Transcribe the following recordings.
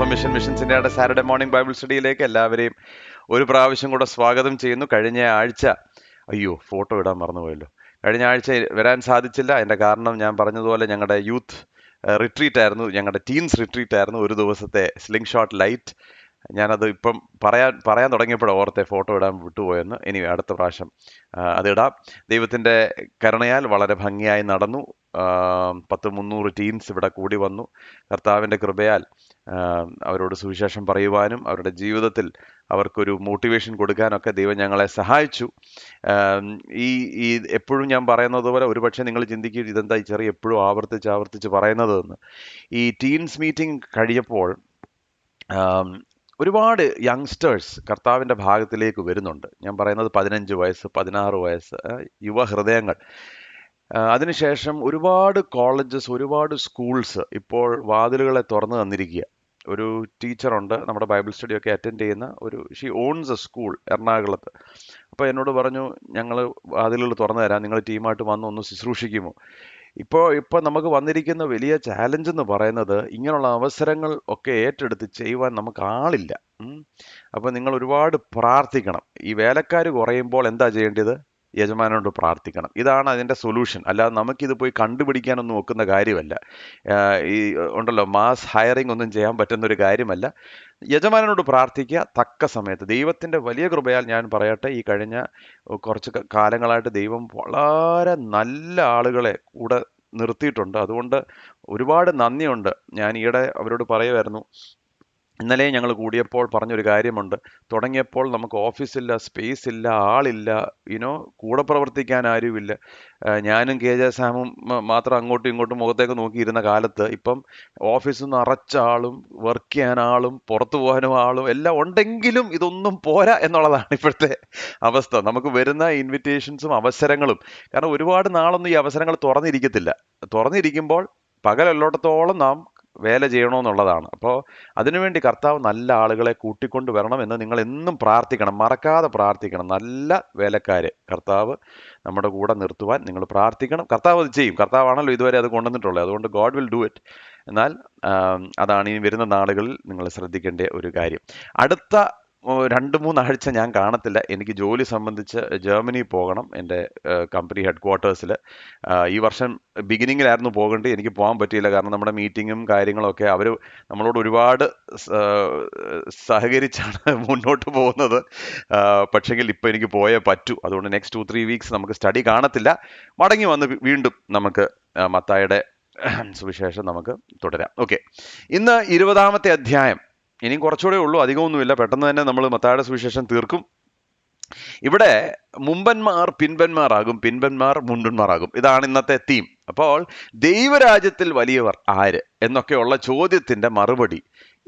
Transformation missions ഇന്ത്യയുടെ Saturday morning Bible സ്റ്റഡിയിലേക്ക് എല്ലാവരെയും ഒരു പ്രാവശ്യം കൂടെ സ്വാഗതം ചെയ്യുന്നു. കഴിഞ്ഞ ആഴ്ച ഫോട്ടോ ഇടാൻ മറന്നുപോയല്ലോ. കഴിഞ്ഞ ആഴ്ച വരാൻ സാധിച്ചില്ല. അതിൻ്റെ കാരണം ഞാൻ പറഞ്ഞതുപോലെ ഞങ്ങളുടെ യൂത്ത് റിട്രീറ്റ് ആയിരുന്നു, ഞങ്ങളുടെ ടീംസ് റിട്രീറ്റ് ആയിരുന്നു. ഒരു ദിവസത്തെ സ്ലിംഗ് ഷോട്ട് ലൈറ്റ്. ഞാനത് ഇപ്പം പറയാൻ തുടങ്ങിയപ്പോഴാണ് ഓർത്തെ ഫോട്ടോ ഇടാൻ വിട്ടുപോയെന്ന്. ഇനി അടുത്ത പ്രാവശ്യം അതിടാം. ദൈവത്തിൻ്റെ കരുണയാൽ വളരെ ഭംഗിയായി നടന്നു. 300 ടീംസ് ഇവിടെ കൂടി വന്നു. കർത്താവിൻ്റെ കൃപയാൽ അവരോട് സുവിശേഷം പറയുവാനും അവരുടെ ജീവിതത്തിൽ അവർക്കൊരു മോട്ടിവേഷൻ കൊടുക്കാനൊക്കെ ദൈവം ഞങ്ങളെ സഹായിച്ചു. ഈ എപ്പോഴും ഞാൻ പറയുന്നത് പോലെ ഒരുപക്ഷെ നിങ്ങൾ ചിന്തിക്കും ഇതെന്താ ഈ ചെറിയ എപ്പോഴും ആവർത്തിച്ച് പറയുന്നതെന്ന്. ഈ ടീംസ് മീറ്റിംഗ് കഴിയപ്പോൾ ഒരുപാട് യങ്സ്റ്റേഴ്സ് കർത്താവിൻ്റെ ഭാഗത്തിലേക്ക് വരുന്നുണ്ട്. ഞാൻ പറയുന്നത് 15 വയസ്സ് 16 വയസ്സ് യുവഹൃദയങ്ങൾ. അതിനുശേഷം ഒരുപാട് കോളേജസ്, ഒരുപാട് സ്കൂൾസ് ഇപ്പോൾ വാതിലുകളെ തുറന്നു തന്നിരിക്കുക. ഒരു ടീച്ചറുണ്ട്, നമ്മുടെ ബൈബിൾ സ്റ്റഡിയൊക്കെ അറ്റൻഡ് ചെയ്യുന്ന ഷീ ഓൺസ് എ സ്കൂൾ എറണാകുളത്ത്. അപ്പോൾ എന്നോട് പറഞ്ഞു, ഞങ്ങൾ വാതിലുകൾ തുറന്നു തരാം, നിങ്ങൾ ടീമായിട്ട് വന്ന് ഒന്ന് ശുശ്രൂഷിക്കുമോ? ഇപ്പോൾ നമുക്ക് വന്നിരിക്കുന്ന വലിയ ചാലഞ്ച് എന്ന് പറയുന്നത് ഇങ്ങനെയുള്ള അവസരങ്ങൾ ഒക്കെ ഏറ്റെടുത്ത് ചെയ്യുവാൻ നമുക്ക് ആളില്ല. അപ്പോൾ നിങ്ങൾ ഒരുപാട് പ്രാർത്ഥിക്കണം. ഈ വേലക്കാർ കുറയുമ്പോൾ എന്താ ചെയ്യേണ്ടത്? യജമാനോട് പ്രാർത്ഥിക്കണം. ഇതാണ് അതിൻ്റെ സൊല്യൂഷൻ. അല്ലാതെ നമുക്കിത് പോയി കണ്ടുപിടിക്കാനൊന്നും നോക്കുന്ന കാര്യമല്ല. ഈ ഉണ്ടല്ലോ, മാസ് ഹയറിംഗ് ഒന്നും ചെയ്യാൻ പറ്റുന്നൊരു കാര്യമല്ല. യജമാനോട് പ്രാർത്ഥിക്കുക തക്ക സമയത്ത്. ദൈവത്തിൻ്റെ വലിയ കൃപയാൽ ഞാൻ പറയട്ടെ, ഈ കഴിഞ്ഞ കുറച്ച് കാലങ്ങളായിട്ട് ദൈവം വളരെ നല്ല ആളുകളെ കൂടെ നിർത്തിയിട്ടുണ്ട്. അതുകൊണ്ട് ഒരുപാട് നന്ദിയുണ്ട്. ഞാൻ ഈയിടെ അവരോട് പറയുമായിരുന്നു, ഇന്നലെ ഞങ്ങൾ കൂടിയപ്പോൾ പറഞ്ഞൊരു കാര്യമുണ്ട്. തുടങ്ങിയപ്പോൾ നമുക്ക് ഓഫീസില്ല, സ്പേസ് ഇല്ല, ആളില്ല, കൂടെ പ്രവർത്തിക്കാൻ ആരുമില്ല. ഞാനും KJ സാമും മാത്രം അങ്ങോട്ടും ഇങ്ങോട്ടും മുഖത്തേക്ക് നോക്കിയിരുന്ന കാലത്ത് ഇപ്പം ഓഫീസിൽ നിന്ന് നിറച്ച ആളും വർക്ക് ചെയ്യാൻ ആളും പുറത്തു പോകാനും ആളും എല്ലാം ഉണ്ടെങ്കിലും ഇതൊന്നും പോരാ എന്നുള്ളതാണ് ഇപ്പോഴത്തെ അവസ്ഥ. നമുക്ക് വരുന്ന ഇൻവിറ്റേഷൻസും അവസരങ്ങളും, കാരണം ഒരുപാട് നാളൊന്നും ഈ അവസരങ്ങൾ തുറന്നിരിക്കുമ്പോൾ പകലെല്ലോടത്തോളം നാം വേല ചെയ്യണമെന്നുള്ളതാണ്. അപ്പോൾ അതിനുവേണ്ടി കർത്താവ് നല്ല ആളുകളെ കൂട്ടിക്കൊണ്ട് വരണം എന്ന് നിങ്ങൾ എന്നും പ്രാർത്ഥിക്കണം, മറക്കാതെ പ്രാർത്ഥിക്കണം. നല്ല വേലക്കാരെ കർത്താവ് നമ്മുടെ കൂടെ നിർത്തുവാൻ നിങ്ങൾ പ്രാർത്ഥിക്കണം. കർത്താവ് അത് ചെയ്യും. കർത്താവാണല്ലോ ഇതുവരെ അത് കൊണ്ടുവന്നിട്ടുള്ളത്. അതുകൊണ്ട് ഗോഡ് വിൽ ഡു ഇറ്റ്. എന്നാൽ അതാണ് ഇനി വരുന്ന നാളുകളിൽ നിങ്ങൾ ശ്രദ്ധിക്കേണ്ട ഒരു കാര്യം. അടുത്ത 2-3 ആഴ്ച ഞാൻ കാണത്തില്ല. എനിക്ക് ജോലി സംബന്ധിച്ച് ജർമ്മനി പോകണം, എൻ്റെ കമ്പനി ഹെഡ് ക്വാർട്ടേഴ്സിൽ. ഈ വർഷം ബിഗിനിങ്ങിലായിരുന്നു പോകേണ്ടത്. എനിക്ക് പോകാൻ പറ്റിയില്ല. കാരണം നമ്മുടെ മീറ്റിങ്ങും കാര്യങ്ങളൊക്കെ അവർ നമ്മളോട് ഒരുപാട് സഹകരിച്ചാണ് മുന്നോട്ട് പോകുന്നത്. പക്ഷെങ്കിൽ ഇപ്പോൾ എനിക്ക് പോയേ പറ്റൂ. അതുകൊണ്ട് നെക്സ്റ്റ് 2-3 വീക്സ് നമുക്ക് സ്റ്റഡി കാണത്തില്ല. മടങ്ങി വന്ന് വീണ്ടും നമുക്ക് മത്തായിയുടെ സുവിശേഷം നമുക്ക് തുടരാം. ഓക്കെ, ഇന്ന് 20-ാമത്തെ അധ്യായം. ഇനിയും കുറച്ചുകൂടെ ഉള്ളൂ, അധികമൊന്നുമില്ല. പെട്ടെന്ന് തന്നെ നമ്മൾ മത്തായിയുടെ സുവിശേഷം തീർക്കും. ഇവിടെ മുമ്പന്മാർ പിൻപന്മാരാകും, പിൻപന്മാർ മുണ്ടന്മാരാകും. ഇതാണ് ഇന്നത്തെ തീം. അപ്പോൾ ദൈവരാജ്യത്തിൽ വലിയവർ ആര് എന്നൊക്കെയുള്ള ചോദ്യത്തിൻ്റെ മറുപടി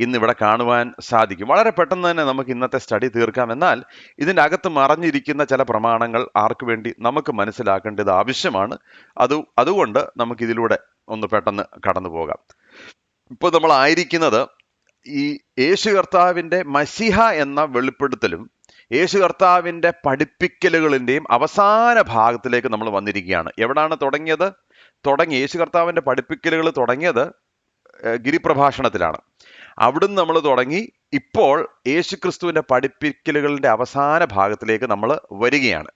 ഇന്നിവിടെ കാണുവാൻ സാധിക്കും. വളരെ പെട്ടെന്ന് തന്നെ നമുക്ക് ഇന്നത്തെ സ്റ്റഡി തീർക്കാം. എന്നാൽ ഇതിൻ്റെ അകത്ത് മറഞ്ഞിരിക്കുന്ന ചില പ്രമാണങ്ങൾ ആർക്ക് വേണ്ടി നമുക്ക് മനസ്സിലാക്കേണ്ടത് ആവശ്യമാണ്. അതുകൊണ്ട് നമുക്കിതിലൂടെ ഒന്ന് പെട്ടെന്ന് കടന്നു പോകാം. ഇപ്പോൾ നമ്മൾ ആയിരിക്കുന്നത് ഈ യേശു കർത്താവിൻ്റെ മശിഹ എന്ന വെളിപ്പെടുത്തലും യേശു കർത്താവിൻ്റെ പഠിപ്പിക്കലുകളിൻ്റെയും അവസാന ഭാഗത്തിലേക്ക് നമ്മൾ വന്നിരിക്കുകയാണ്. എവിടാണ് യേശു കർത്താവിൻ്റെ പഠിപ്പിക്കലുകൾ തുടങ്ങിയത് ഗിരിപ്രഭാഷണത്തിലാണ്. അവിടുന്ന് നമ്മൾ തുടങ്ങി ഇപ്പോൾ യേശുക്രിസ്തുവിൻ്റെ പഠിപ്പിക്കലുകളുടെ അവസാന ഭാഗത്തിലേക്ക് നമ്മൾ വരികയാണ്.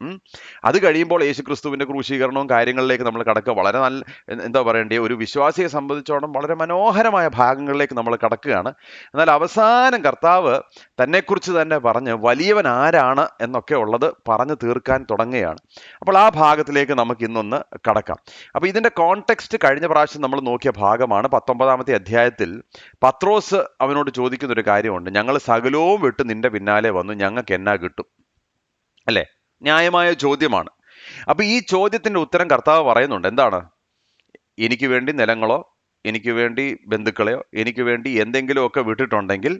അത് കഴിയുമ്പോൾ യേശുക്രിസ്തുവിൻ്റെ ക്രൂശീകരണവും കാര്യങ്ങളിലേക്ക് നമ്മൾ കടക്കുക. വളരെ നല്ല ഒരു വിശ്വാസിയെ സംബന്ധിച്ചോളം വളരെ മനോഹരമായ ഭാഗങ്ങളിലേക്ക് നമ്മൾ കടക്കുകയാണ്. എന്നാൽ അവസാനം കർത്താവ് തന്നെക്കുറിച്ച് തന്നെ പറഞ്ഞ് വലിയവൻ ആരാണ് എന്നൊക്കെ ഉള്ളത് പറഞ്ഞു തീർക്കാൻ തുടങ്ങുകയാണ്. അപ്പോൾ ആ ഭാഗത്തിലേക്ക് നമുക്ക് ഇന്നൊന്ന് കടക്കാം. അപ്പോൾ ഇതിൻ്റെ കോണ്ടെക്സ്റ്റ് കഴിഞ്ഞ പ്രാവശ്യം നമ്മൾ നോക്കിയ ഭാഗമാണ്. 19-ാമത്തെ അധ്യായത്തിൽ പത്രോസ് അവനോട് ചോദിക്കുന്നൊരു കാര്യമുണ്ട്. ഞങ്ങൾ സകലവും വിട്ട് നിന്റെ പിന്നാലെ വന്നു, ഞങ്ങൾക്ക് എന്നാ കിട്ടും? അല്ലേ? ന്യായമായ ചോദ്യമാണ്. അപ്പൊ ഈ ചോദ്യത്തിന്റെ ഉത്തരം കർത്താവ് പറയുന്നുണ്ട്. എന്താണ്? എനിക്ക് വേണ്ടി നിലങ്ങളോ, എനിക്ക് വേണ്ടി ബന്ധുക്കളെയോ, എനിക്ക് വേണ്ടി എന്തെങ്കിലുമൊക്കെ വിട്ടിട്ടുണ്ടെങ്കിൽ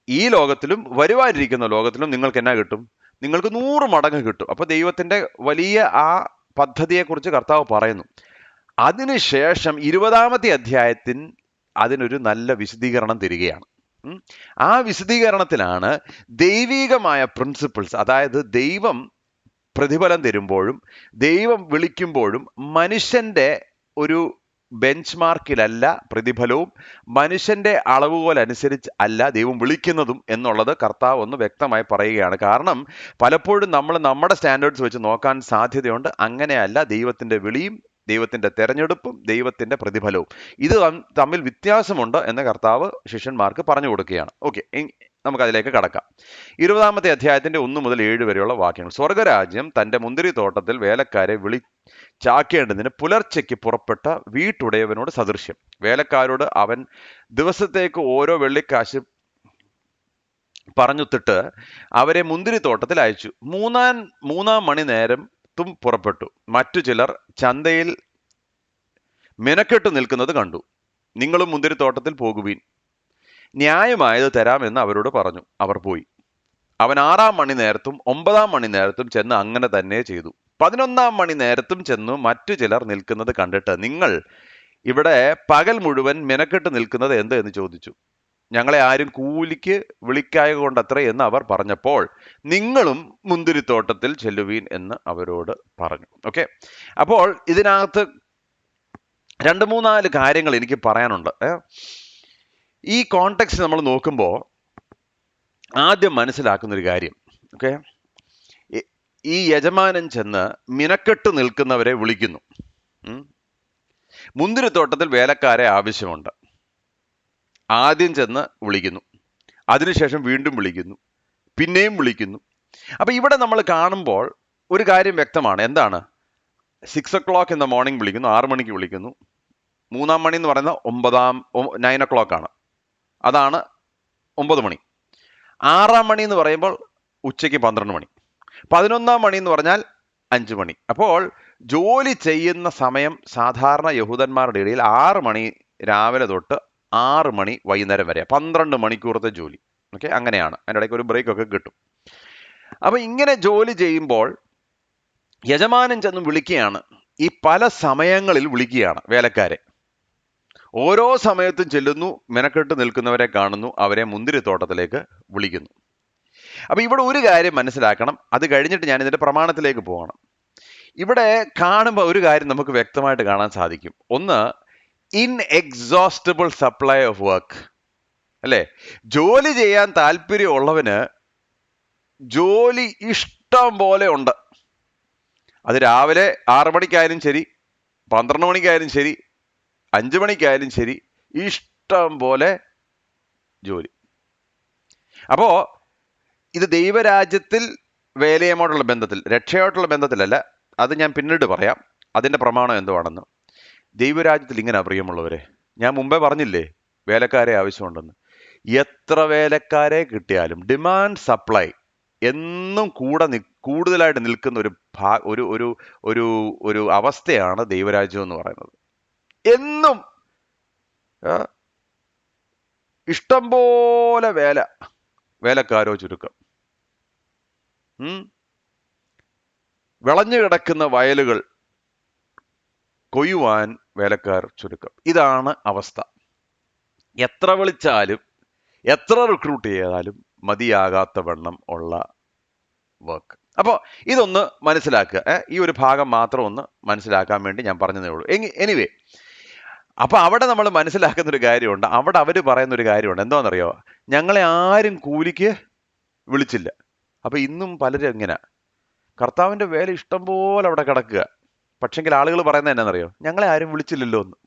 ഈ ലോകത്തിലും വരുവാനിരിക്കുന്ന ലോകത്തിലും നിങ്ങൾക്ക് എന്നാ കിട്ടും? നിങ്ങൾക്ക് 100 മടങ്ങ് കിട്ടും. അപ്പൊ ദൈവത്തിന്റെ വലിയ ആ പദ്ധതിയെക്കുറിച്ച് കർത്താവ് പറയുന്നു. അതിനുശേഷം 20-ാമത്തെ അധ്യായത്തിൽ അതിനൊരു നല്ല വിശദീകരണം തരികയാണ്. ആ വിശദീകരണത്തിലാണ് ദൈവികമായ പ്രിൻസിപ്പിൾസ്, അതായത് ദൈവം പ്രതിഫലം തരുമ്പോഴും ദൈവം വിളിക്കുമ്പോഴും മനുഷ്യന്റെ ഒരു ബെഞ്ച് മാർക്കിലല്ല പ്രതിഫലവും മനുഷ്യന്റെ അളവുകോൽ അനുസരിച്ച് അല്ല ദൈവം വിളിക്കുന്നതും എന്നുള്ളത് കർത്താവ് ഒന്ന് വ്യക്തമായി പറയുകയാണ്. കാരണം പലപ്പോഴും നമ്മൾ നമ്മുടെ സ്റ്റാൻഡേർഡ്സ് വെച്ച് നോക്കാൻ സാധ്യതയുണ്ട്. അങ്ങനെയല്ല ദൈവത്തിന്റെ വിളിയും ദൈവത്തിന്റെ തെരഞ്ഞെടുപ്പും ദൈവത്തിന്റെ പ്രതിഫലവും ഇത് തമ്മിൽ വ്യത്യാസമുണ്ട് എന്ന് കർത്താവ് ശിഷ്യന്മാർക്ക് പറഞ്ഞു കൊടുക്കുകയാണ്. ഓക്കെ, നമുക്കതിലേക്ക് കടക്കാം. 20-ാമത്തെ അധ്യായത്തിന്റെ 1 മുതൽ 7 വരെയുള്ള വാക്യങ്ങൾ. സ്വർഗരാജ്യം തന്റെ മുന്തിരിത്തോട്ടത്തിൽ വേലക്കാരെ ചാക്കേണ്ടതിന് പുലർച്ചയ്ക്ക് പുറപ്പെട്ട വീട്ടുടയവനോട് സദൃശ്യം. വേലക്കാരോട് അവൻ ദിവസത്തേക്ക് ഓരോ വെള്ളിക്കാശ് പറഞ്ഞുത്തിട്ട് അവരെ മുന്തിരിത്തോട്ടത്തിൽ അയച്ചു. മൂന്നാം മണി നേരത്തും പുറപ്പെട്ടു. മറ്റു ചിലർ ചന്തയിൽ മെനക്കെട്ട് നിൽക്കുന്നത് കണ്ടു. നിങ്ങളും മുന്തിരിത്തോട്ടത്തിൽ പോകുവീൻ, ന്യായമായത് തരാമെന്ന് അവരോട് പറഞ്ഞു. അവർ പോയി. അവൻ 6-ാം മണി നേരത്തും 9-ാം മണി നേരത്തും ചെന്ന് അങ്ങനെ തന്നെ ചെയ്തു. 11-ാം മണി നേരത്തും ചെന്നു മറ്റു ചിലർ നിൽക്കുന്നത് കണ്ടിട്ട്, നിങ്ങൾ ഇവിടെ പകൽ മുഴുവൻ മെനക്കെട്ട് നിൽക്കുന്നത് എന്ത് എന്ന് ചോദിച്ചു. ഞങ്ങളെ ആരും കൂലിക്ക് വിളിക്കായ കൊണ്ടത്ര എന്ന് അവർ പറഞ്ഞപ്പോൾ, നിങ്ങളും മുന്തിരിത്തോട്ടത്തിൽ ചെല്ലുവീൻ എന്ന് അവരോട് പറഞ്ഞു. ഓക്കെ, അപ്പോൾ ഇതിനകത്ത് 2-3-4 കാര്യങ്ങൾ എനിക്ക് പറയാനുണ്ട്. ഈ കോണ്ടെക്സ്റ്റ് നമ്മൾ നോക്കുമ്പോൾ ആദ്യം മനസ്സിലാക്കുന്ന ഒരു കാര്യം, ഓക്കെ, ഈ യജമാനൻ ചെന്ന് മിനക്കെട്ട് നിൽക്കുന്നവരെ വിളിക്കുന്നു. മുന്തിരിത്തോട്ടത്തിൽ വേലക്കാരെ ആവശ്യമുണ്ട്. ആദ്യം ചെന്ന് വിളിക്കുന്നു, അതിനുശേഷം വീണ്ടും വിളിക്കുന്നു, പിന്നെയും വിളിക്കുന്നു. അപ്പൊ ഇവിടെ നമ്മൾ കാണുമ്പോൾ ഒരു കാര്യം വ്യക്തമാണ്. എന്താണ്? 6 o'clock in the morning വിളിക്കുന്നു, 6 മണിക്ക് വിളിക്കുന്നു. 3-ാം മണി എന്ന് പറയുന്നത് 9 o'clock ആണ്, അതാണ് 9 മണി. 6-ാം മണി എന്ന് പറയുമ്പോൾ ഉച്ചയ്ക്ക് 12 മണി. 11-ാം മണി എന്ന് പറഞ്ഞാൽ 5 മണി. അപ്പോൾ ജോലി ചെയ്യുന്ന സമയം സാധാരണ യഹൂദന്മാരുടെ ഇടയിൽ 6 മണി രാവിലെ തൊട്ട് 6 മണി വൈകുന്നേരം വരെ, 12 മണിക്കൂറത്തെ ജോലി. ഓക്കെ, അങ്ങനെയാണ്. അതിൻ്റെ ഇടയ്ക്ക് ഒരു ബ്രേക്ക് ഒക്കെ കിട്ടും. അപ്പൊ ഇങ്ങനെ ജോലി ചെയ്യുമ്പോൾ യജമാനൻ ചെന്ന് വിളിക്കുകയാണ്. ഈ പല സമയങ്ങളിൽ വിളിക്കുകയാണ് വേലക്കാരെ. ഓരോ സമയത്തും ചെല്ലുന്നു, മെനക്കെട്ട് നിൽക്കുന്നവരെ കാണുന്നു, അവരെ മുന്തിരിത്തോട്ടത്തിലേക്ക് വിളിക്കുന്നു. അപ്പൊ ഇവിടെ ഒരു കാര്യം മനസ്സിലാക്കണം. അത് കഴിഞ്ഞിട്ട് ഞാൻ ഇതിന്റെ പ്രമാണത്തിലേക്ക് പോകണം. ഇവിടെ കാണുമ്പോൾ ഒരു കാര്യം നമുക്ക് വ്യക്തമായിട്ട് കാണാൻ സാധിക്കും. ഒന്ന്, ഇൻഎക്സോസ്റ്റബിൾ സപ്ലൈ ഓഫ് വർക്ക്, അല്ലേ? ജോലി ചെയ്യാൻ താല്പര്യമുള്ളവന് ജോലി ഇഷ്ടം പോലെ ഉണ്ട്. അത് രാവിലെ 6 മണിക്കായാലും ശരി, 12 മണിക്കായാലും ശരി, 5 മണിക്കായാലും ശരി, ഇഷ്ടം പോലെ ജോലി. അപ്പോ ഇത് ദൈവരാജ്യത്തിൽ വേലയുമായിട്ടുള്ള ബന്ധത്തിൽ, രക്ഷയോട്ടുള്ള ബന്ധത്തിലല്ല. അത് ഞാൻ പിന്നീട് പറയാം, അതിന്റെ പ്രമാണം എന്തുവാണെന്ന്. ദൈവരാജ്യത്തിൽ ഇങ്ങനെ പ്രിയമുള്ളവരെ, ഞാൻ മുമ്പേ പറഞ്ഞില്ലേ വേലക്കാരെ ആവശ്യമുണ്ടെന്ന്. എത്ര വേലക്കാരെ കിട്ടിയാലും ഡിമാൻഡ് സപ്ലൈ എന്നും കൂടുതലായിട്ട് നിൽക്കുന്ന ഒരു അവസ്ഥയാണ് ദൈവരാജ്യം എന്ന് പറയുന്നത്. എന്നും ഇഷ്ടംപോലെ വേലക്കാരോ ചുരുക്കം. വിളഞ്ഞു കിടക്കുന്ന വയലുകൾ കൊയ്യുവാൻ വേലക്കാർ ചുരുക്കം. ഇതാണ് അവസ്ഥ. എത്ര വിളിച്ചാലും എത്ര റിക്രൂട്ട് ചെയ്താലും മതിയാകാത്ത വണ്ണം ഉള്ള വർക്ക്. അപ്പോൾ ഇതൊന്ന് മനസ്സിലാക്കുക. ഈ ഒരു ഭാഗം മാത്രം ഒന്ന് മനസ്സിലാക്കാൻ വേണ്ടി ഞാൻ പറഞ്ഞതേ ഉള്ളൂ. എനിവേ, അപ്പൊ അവിടെ നമ്മൾ മനസ്സിലാക്കുന്ന ഒരു കാര്യമുണ്ട്. അവിടെ അവർ പറയുന്ന ഒരു കാര്യമുണ്ട്. എന്താണെന്നറിയോ? ഞങ്ങളെ ആരും കൂലിക്ക് വിളിച്ചില്ല. അപ്പൊ ഇന്നും പലരും എങ്ങനെ, കർത്താവിന്റെ വേല ഇഷ്ടം പോലെ അവിടെ കിടക്കുക. പക്ഷെങ്കിൽ ആളുകൾ പറയുന്നത് എന്നാണെന്നറിയോ? ഞങ്ങളെ ആരും വിളിച്ചില്ലല്ലോ എന്ന്.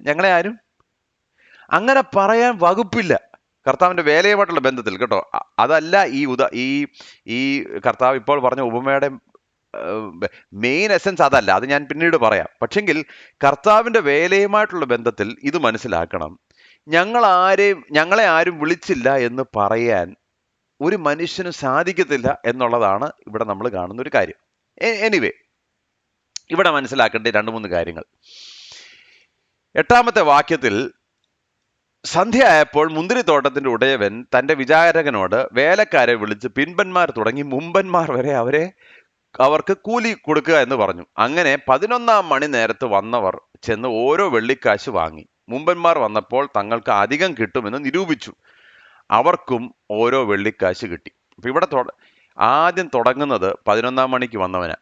ഞങ്ങളെ ആരും അങ്ങനെ പറയാൻ വകുപ്പില്ല കർത്താവിന്റെ വേലയുമായിട്ടുള്ള ബന്ധത്തിൽ, കേട്ടോ. അതല്ല ഈ കർത്താവ് ഇപ്പോൾ പറഞ്ഞ ഉപമയുടെ മെയിൻ എസൻസ് അതല്ല. അത് ഞാൻ പിന്നീട് പറയാം. പക്ഷെങ്കിൽ കർത്താവിന്റെ വേലയുമായിട്ടുള്ള ബന്ധത്തിൽ ഇത് മനസ്സിലാക്കണം. ഞങ്ങളെ ആരും വിളിച്ചില്ല എന്ന് പറയാൻ ഒരു മനുഷ്യന് സാധിക്കത്തില്ല എന്നുള്ളതാണ് ഇവിടെ നമ്മൾ കാണുന്ന ഒരു കാര്യം. എനിവേ, ഇവിടെ മനസ്സിലാക്കേണ്ട 2-3 കാര്യങ്ങൾ. 8-ാമത്തെ വാക്യത്തിൽ, സന്ധ്യയായപ്പോൾ മുന്തിരിത്തോട്ടത്തിന്റെ ഉടയവൻ തന്റെ വിചാരകനോട് വേലക്കാരെ വിളിച്ച് പിൻപന്മാർ തുടങ്ങി മുമ്പന്മാർ വരെ അവർക്ക് കൂലി കൊടുക്കുക എന്ന് പറഞ്ഞു. അങ്ങനെ 11-ാം മണി നേരത്ത് വന്നവർ ചെന്ന് ഓരോ വെള്ളിക്കാശ് വാങ്ങി. മുമ്പന്മാർ വന്നപ്പോൾ തങ്ങൾക്ക് അധികം കിട്ടുമെന്ന് നിരൂപിച്ചു. അവർക്കും ഓരോ വെള്ളിക്കാശ് കിട്ടി. അപ്പൊ ഇവിടെ ആദ്യം തുടങ്ങുന്നത് 11-ാം മണിക്ക് വന്നവനാ.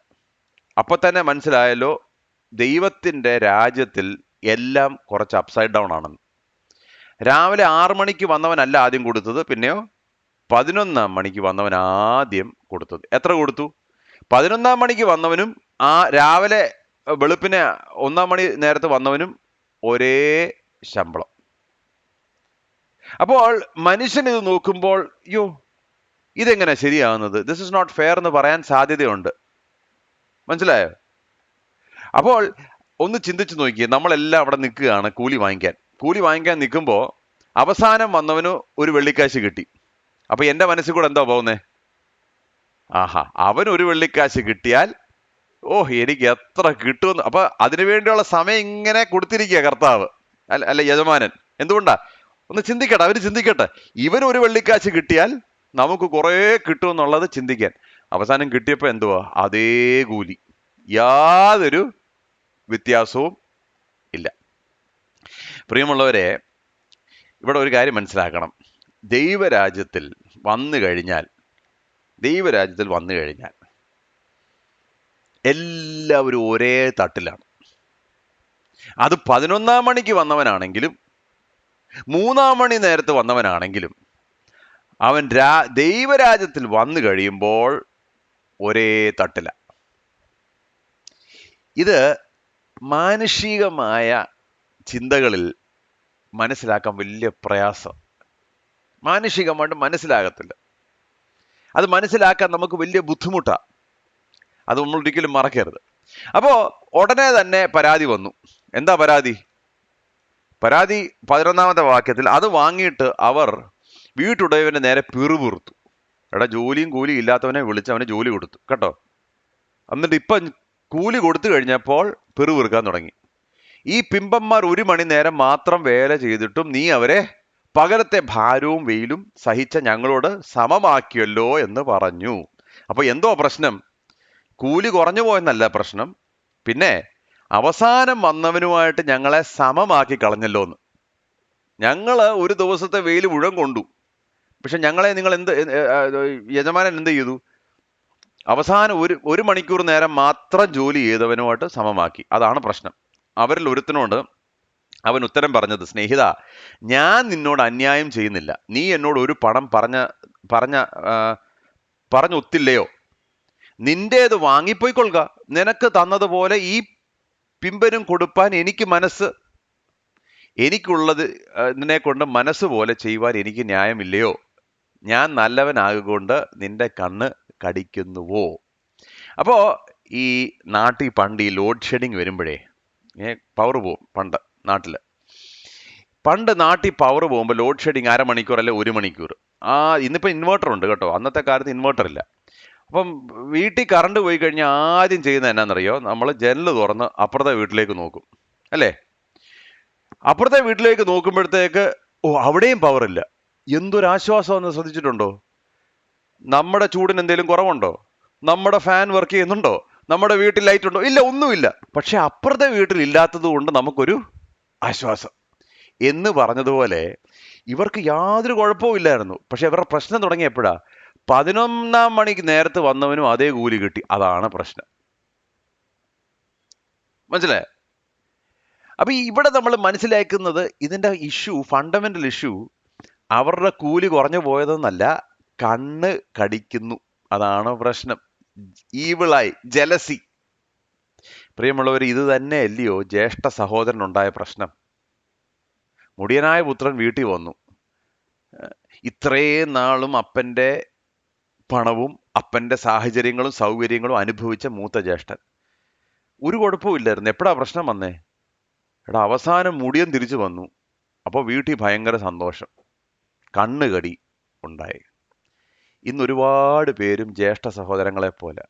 അപ്പൊ തന്നെ മനസ്സിലായല്ലോ ദൈവത്തിൻ്റെ രാജ്യത്തിൽ എല്ലാം കുറച്ച് അപ്സൈഡ് ഡൗൺ ആണെന്ന്. രാവിലെ 6 മണിക്ക് വന്നവനല്ല ആദ്യം കൊടുത്തത്, പിന്നെയോ 11 മണിക്ക് വന്നവൻ ആദ്യം കൊടുത്തത്. എത്ര കൊടുത്തു? 11 മണിക്ക് വന്നവനും രാവിലെ വെളുപ്പിനെ 1 മണി നേരത്ത് വന്നവനും ഒരേ ശമ്പളം. അപ്പോൾ മനുഷ്യൻ ഇത് നോക്കുമ്പോൾ, യോ ഇതെങ്ങനെ ശരിയാവുന്നത്, ദിസ് ഇസ് നോട്ട് ഫെയർ എന്ന് പറയാൻ സാധ്യതയുണ്ട്. മനസ്സിലായോ? അപ്പോൾ ഒന്ന് ചിന്തിച്ചു നോക്കിയേ, നമ്മളെല്ലാം അവിടെ നിൽക്കുകയാണ് കൂലി വാങ്ങിക്കാൻ നിൽക്കുമ്പോൾ അവസാനം വന്നവന് ഒരു വെള്ളിക്കാശ് കിട്ടി. അപ്പൊ എൻ്റെ മനസ്സിൽ കൂടെ എന്താ പോകുന്നേ? ആഹാ, അവൻ ഒരു വെള്ളിക്കാശ് കിട്ടിയാൽ എനിക്ക് എത്ര കിട്ടുമെന്ന്. അപ്പൊ അതിനുവേണ്ടിയുള്ള സമയം ഇങ്ങനെ കൊടുത്തിരിക്കുക കർത്താവ്, അല്ല യജമാനൻ. എന്തുകൊണ്ടാ? ഒന്ന് ചിന്തിക്കട്ടെ, അവര് ചിന്തിക്കട്ടെ. ഇവൻ ഒരു വെള്ളിക്കാശ് കിട്ടിയാൽ നമുക്ക് കുറേ കിട്ടുമെന്നുള്ളത് ചിന്തിക്കാൻ. അവസാനം കിട്ടിയപ്പോ എന്തുവാ? അതേ കൂലി, യാതൊരു വ്യത്യാസവും ഇല്ല. പ്രിയമുള്ളവരെ, ഇവിടെ ഒരു കാര്യം മനസ്സിലാക്കണം. ദൈവരാജ്യത്തിൽ വന്നു കഴിഞ്ഞാൽ എല്ലാവരും ഒരേ തട്ടിലാണ്. അത് 11 മണിക്ക് വന്നവനാണെങ്കിലും 3 മണി നേരത്ത് വന്നവനാണെങ്കിലും അവൻ ദൈവരാജ്യത്തിൽ വന്നു കഴിയുമ്പോൾ ഒരേ തട്ടില. ഇത് മാനുഷികമായ ചിന്തകളിൽ മനസ്സിലാക്കാൻ വലിയ പ്രയാസം. മാനുഷികമായിട്ട് മനസ്സിലാകത്തില്ല. അത് മനസ്സിലാക്കാൻ നമുക്ക് വലിയ ബുദ്ധിമുട്ടാണ്. അത് നമ്മൾ ഒരിക്കലും മറക്കരുത്. അപ്പോ ഉടനെ തന്നെ പരാതി വന്നു. എന്താ പരാതി? 11-ാമത്തെ വാക്യത്തിൽ, അത് വാങ്ങിയിട്ട് അവർ വീട്ടുടയവന്റെ നേരെ പിറുപിറുത്തു. ജോലിയും കൂലിയും ഇല്ലാത്തവനെ വിളിച്ച് അവന് ജോലി കൊടുത്തു കേട്ടോ. എന്നിട്ട് ഇപ്പം കൂലി കൊടുത്തു കഴിഞ്ഞപ്പോൾ പിറുപിറുക്കാൻ തുടങ്ങി. ഈ പിമ്പന്മാർ 1 മണി നേരം മാത്രം വേല ചെയ്തിട്ടും നീ അവരെ പകലത്തെ ഭാരവും വെയിലും സഹിച്ച ഞങ്ങളോട് സമമാക്കിയല്ലോ എന്ന് പറഞ്ഞു. അപ്പൊ എന്തോ പ്രശ്നം? കൂലി കുറഞ്ഞു പോയെന്നല്ല പ്രശ്നം, പിന്നെ അവസാനം വന്നവനുമായിട്ട് ഞങ്ങളെ സമമാക്കി കളഞ്ഞല്ലോ എന്ന്. ഞങ്ങള് ഒരു ദിവസത്തെ വെയിൽ മുഴുവൻ കൊണ്ടു, പക്ഷെ ഞങ്ങളെ നിങ്ങൾ യജമാനൻ എന്ത് ചെയ്തു? അവസാനം ഒരു മണിക്കൂർ നേരം മാത്രം ജോലി ചെയ്തവനുമായിട്ട് സമമാക്കി. അതാണ് പ്രശ്നം. അവരിൽ ഒരുത്തനോട് അവൻ ഉത്തരം പറഞ്ഞത്, സ്നേഹിത, ഞാൻ നിന്നോട് അന്യായം ചെയ്യുന്നില്ല. നീ എന്നോട് ഒരു പണം പറഞ്ഞൊത്തില്ലയോ? നിന്റേത് വാങ്ങിപ്പോയിക്കൊള്ളുക. നിനക്ക് തന്നതുപോലെ ഈ പിമ്പനും കൊടുപ്പാൻ എനിക്കുള്ളത് ഇതിനെ കൊണ്ട് മനസ്സ് പോലെ ചെയ്യുവാൻ എനിക്ക് ന്യായമില്ലയോ? ഞാൻ നല്ലവനാകൊണ്ട് നിന്റെ കണ്ണ് കടിക്കുന്നുവോ? അപ്പോ ഈ നാട്ടിൽ പണ്ട് ഈ ലോഡ് ഷെഡിങ് വരുമ്പോഴേ പവർ പോവും. പണ്ട് നാട്ടിൽ പവർ പോകുമ്പോൾ ലോഡ് ഷെഡിങ് 1/2 മണിക്കൂർ അല്ലെ 1 മണിക്കൂർ. ഇന്നിപ്പോൾ ഇൻവേർട്ടർ ഉണ്ട് കേട്ടോ, അന്നത്തെ കാലത്ത് ഇൻവേർട്ടർ ഇല്ല. അപ്പം വീട്ടിൽ കറണ്ട് പോയി കഴിഞ്ഞാൽ ആദ്യം ചെയ്യുന്നത് എന്നാണെന്നറിയോ? നമ്മൾ ജനൽ തുറന്ന് അപ്പുറത്തെ വീട്ടിലേക്ക് നോക്കും, അല്ലേ? അപ്പുറത്തെ വീട്ടിലേക്ക് നോക്കുമ്പോഴത്തേക്ക് അവിടെയും പവർ ഇല്ല. എന്തൊരാശ്വാസമെന്ന് ശ്രദ്ധിച്ചിട്ടുണ്ടോ? നമ്മുടെ ചൂടിന് എന്തെങ്കിലും കുറവുണ്ടോ? നമ്മുടെ ഫാൻ വർക്ക് ചെയ്യുന്നുണ്ടോ? നമ്മുടെ വീട്ടിൽ ലൈറ്റ് ഉണ്ടോ? ഇല്ല, ഒന്നുമില്ല. പക്ഷെ അപ്പുറത്തെ വീട്ടിൽ ഇല്ലാത്തത് കൊണ്ട് നമുക്കൊരു ആശ്വാസം. എന്ന് പറഞ്ഞതുപോലെ ഇവർക്ക് യാതൊരു കുഴപ്പവും ഇല്ലായിരുന്നു. പക്ഷെ ഇവരുടെ പ്രശ്നം തുടങ്ങിയപ്പോഴാ? 11 മണിക്ക് നേരത്ത് വന്നവനും അതേ കൂലി കിട്ടി. അതാണ് പ്രശ്നം. മനസ്സിലായോ? അപ്പൊ ഇവിടെ നമ്മൾ മനസ്സിലാക്കുന്നത് ഇതിന്റെ ഫണ്ടമെന്റൽ ഇഷ്യൂ അവരുടെ കൂലി കുറഞ്ഞു പോയതെന്നല്ല, കണ്ണ് കടിക്കുന്നു. അതാണ് പ്രശ്നം. ഈവിളായി, ജലസി. പ്രിയമുള്ളവർ, ഇത് തന്നെ അല്ലയോ ജ്യേഷ്ഠ സഹോദരനുണ്ടായ പ്രശ്നം? മുടിയനായ പുത്രൻ വീട്ടിൽ വന്നു. ഇത്രയും നാളും അപ്പൻ്റെ പണവും അപ്പൻ്റെ സാഹചര്യങ്ങളും സൗകര്യങ്ങളും അനുഭവിച്ച മൂത്ത ജ്യേഷ്ഠൻ. ഒരു കുഴപ്പവും ഇല്ലായിരുന്നു. എപ്പോഴാ പ്രശ്നം വന്നേ? അവസാനം മുടിയൻ തിരിച്ചു വന്നു. അപ്പോൾ വീട്ടിൽ ഭയങ്കര സന്തോഷം, കണ്ണുകടി ഉണ്ടായി. ഇന്ന് ഒരുപാട് പേരും ജ്യേഷ്ഠ സഹോദരങ്ങളെ പോലെ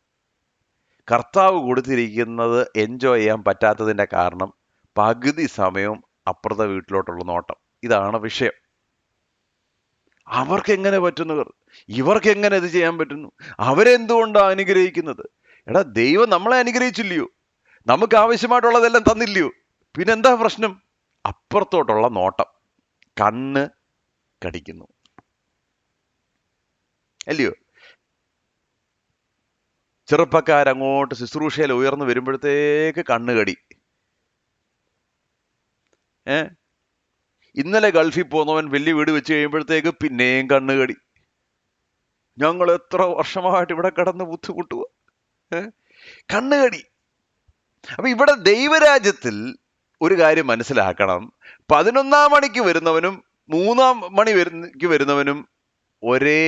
കർത്താവ് കൊടുത്തിരിക്കുന്നത് എൻജോയ് ചെയ്യാൻ പറ്റാത്തതിൻ്റെ കാരണം പകുതി സമയവും അപ്പുറത്തെ വീട്ടിലോട്ടുള്ള നോട്ടം. ഇതാണ് വിഷയം. അവർക്ക് എങ്ങനെ പറ്റുന്നു? ഇവർക്ക് എങ്ങനെ ഇത് ചെയ്യാൻ പറ്റുന്നു? അവരെന്തുകൊണ്ടാണ് അനുഗ്രഹിക്കുന്നത്? ദൈവം നമ്മളെ അനുഗ്രഹിച്ചില്ലയോ? നമുക്ക് ആവശ്യമായിട്ടുള്ളതെല്ലാം തന്നില്ലയോ? പിന്നെന്താ പ്രശ്നം? അപ്പുറത്തോട്ടുള്ള നോട്ടം, കണ്ണ് കടിക്കുന്നു, അല്ലയോ? ചെറുപ്പക്കാരങ്ങോട്ട് ശുശ്രൂഷയിൽ ഉയർന്നു വരുമ്പോഴത്തേക്ക് കണ്ണുകടി. ഇന്നലെ ഗൾഫിൽ പോന്നവൻ വലിയ വീട് വെച്ച് കഴിയുമ്പോഴത്തേക്ക് പിന്നെയും കണ്ണുകടി. ഞങ്ങൾ എത്ര വർഷമായിട്ട് ഇവിടെ കിടന്ന് ബുദ്ധിമുട്ടുക, കണ്ണുകടി. അപ്പൊ ഇവിടെ ദൈവരാജ്യത്തിൽ ഒരു കാര്യം മനസ്സിലാക്കണം, 11 മണിക്ക് വരുന്നവനും 3 മണിക്ക് വരുന്നവനും ഒരേ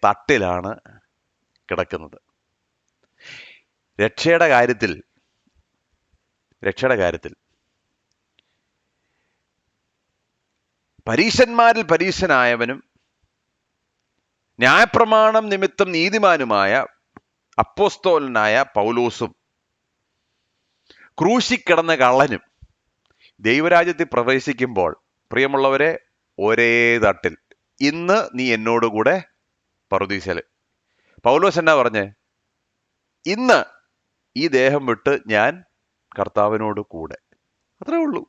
തട്ടിലാണ് കിടക്കുന്നത്. രക്ഷയുടെ കാര്യത്തിൽ പരീശന്മാരിൽ പരീശനായവനും ന്യായപ്രമാണം നിമിത്തം നീതിമാനുമായ അപ്പോസ്തോലനായ പൗലോസും ക്രൂശിക്കിടന്ന കള്ളനും ദൈവരാജ്യത്തിൽ പ്രവേശിക്കുമ്പോൾ, പ്രിയമുള്ളവരെ, ഒരേ തട്ടിൽ. ഇന്ന് നീ എന്നോടുകൂടെ പറുദീസയില്. പൗലോസ് എന്നാ പറഞ്ഞേ? ഇന്ന് ഈ ദേഹം വിട്ട് ഞാൻ കർത്താവിനോട് കൂടെ. അത്രേ ഉള്ളൂ.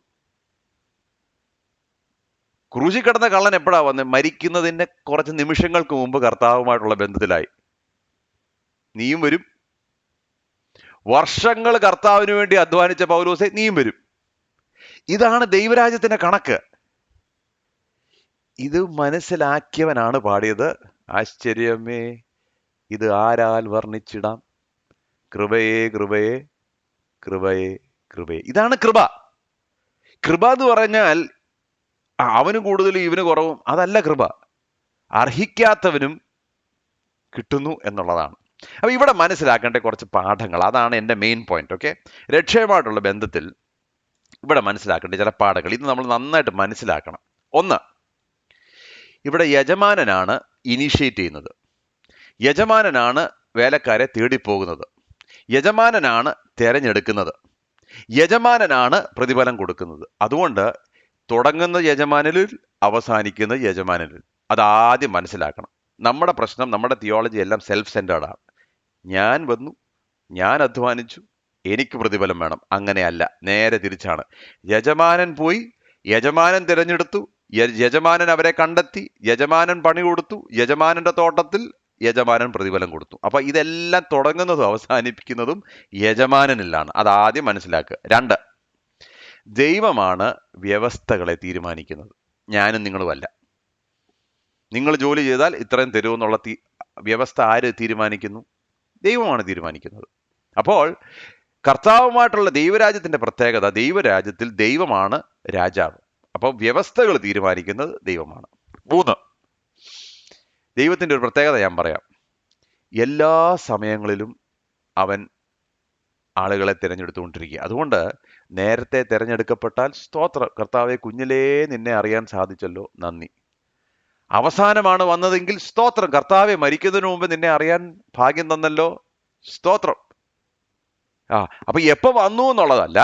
ക്രൂശിൽ കിടന്ന കള്ളൻ എപ്പോഴാ വന്നത്? മരിക്കുന്നതിന്റെ കുറച്ച് നിമിഷങ്ങൾക്ക് മുമ്പ് കർത്താവുമായിട്ടുള്ള ബന്ധത്തിലായി. നീയും വരും. വർഷങ്ങൾ കർത്താവിന് വേണ്ടി അധ്വാനിച്ച പൗലോസെ, നീയും വരും. ഇതാണ് ദൈവരാജ്യത്തിന്റെ കണക്ക്. ഇത് മനസ്സിലാക്കിയവനാണ് പാടിയത്, ആശ്ചര്യമേ ഇത് ആരാൽ വർണ്ണിച്ചിടാം, കൃപയേ കൃപയേ കൃപയേ കൃപയേ. ഇതാണ് കൃപ. കൃപ എന്ന് പറഞ്ഞാൽ അവന് കൂടുതലും ഇവന് കുറവും അതല്ല കൃപ. അർഹിക്കാത്തവനും കിട്ടുന്നു എന്നുള്ളതാണ്. അപ്പൊ ഇവിടെ മനസ്സിലാക്കേണ്ട കുറച്ച് പാഠങ്ങൾ, അതാണ് എൻ്റെ മെയിൻ പോയിന്റ്. ഓക്കെ, രക്ഷയുമായിട്ടുള്ള ബന്ധത്തിൽ ഇവിടെ മനസ്സിലാക്കേണ്ട ചില പാഠങ്ങൾ ഇത് നമ്മൾ നന്നായിട്ട് മനസ്സിലാക്കണം. ഒന്ന്, ഇവിടെ യജമാനനാണ് ഇനീഷ്യേറ്റ് ചെയ്യുന്നത്. യജമാനനാണ് വേലക്കാരെ തേടിപ്പോകുന്നത്. യജമാനനാണ് തെരഞ്ഞെടുക്കുന്നത്. യജമാനനാണ് പ്രതിഫലം കൊടുക്കുന്നത്. അതുകൊണ്ട് തുടങ്ങുന്ന യജമാനനിൽ, അവസാനിക്കുന്ന യജമാനനിൽ. അതാദ്യം മനസ്സിലാക്കണം. നമ്മുടെ പ്രശ്നം, നമ്മുടെ തിയോളജി എല്ലാം സെൽഫ് സെൻറ്റേർഡ് ആണ്. ഞാൻ വന്നു, ഞാൻ അധ്വാനിച്ചു, എനിക്ക് പ്രതിഫലം വേണം. അങ്ങനെയല്ല, നേരെ തിരിച്ചാണ്. യജമാനൻ പോയി, യജമാനൻ തിരഞ്ഞെടുത്തു, യജമാനൻ അവരെ കണ്ടെത്തി, യജമാനൻ പണി കൊടുത്തു, യജമാനന്റെ തോട്ടത്തിൽ യജമാനൻ പ്രതിഫലം കൊടുത്തു. അപ്പൊ ഇതെല്ലാം തുടങ്ങുന്നതും അവസാനിപ്പിക്കുന്നതും യജമാനനിലാണ്. അതാദ്യം മനസ്സിലാക്കുക. 2, ദൈവമാണ് വ്യവസ്ഥകളെ തീരുമാനിക്കുന്നത്, ഞാനും നിങ്ങളുമല്ല. നിങ്ങൾ ജോലി ചെയ്താൽ ഇത്രയും തരുമെന്നുള്ള വ്യവസ്ഥ ആര് തീരുമാനിക്കുന്നു? ദൈവമാണ് തീരുമാനിക്കുന്നത്. അപ്പോൾ കർത്താവുമായിട്ടുള്ള ദൈവരാജ്യത്തിന്റെ പ്രത്യേകത, ദൈവരാജ്യത്തിൽ ദൈവമാണ് രാജാവ്. അപ്പോൾ വ്യവസ്ഥകൾ തീരുമാനിക്കുന്നത് ദൈവമാണ്. 3, ദൈവത്തിന്റെ ഒരു പ്രത്യേകത ഞാൻ പറയാം. എല്ലാ സമയങ്ങളിലും അവൻ ആളുകളെ തിരഞ്ഞെടുത്തുകൊണ്ടിരിക്കുക. അതുകൊണ്ട് നേരത്തെ തിരഞ്ഞെടുക്കപ്പെട്ടാൽ സ്തോത്രം, കർത്താവെ കുഞ്ഞിലേ നിന്നെ അറിയാൻ സാധിച്ചല്ലോ, നന്ദി. അവസാനമാണ് വന്നതെങ്കിൽ സ്തോത്രം, കർത്താവെ മരിക്കുന്നതിന് മുമ്പ് നിന്നെ അറിയാൻ ഭാഗ്യം തന്നല്ലോ, സ്തോത്രം. അപ്പൊ എപ്പോ വന്നു എന്നുള്ളതല്ല,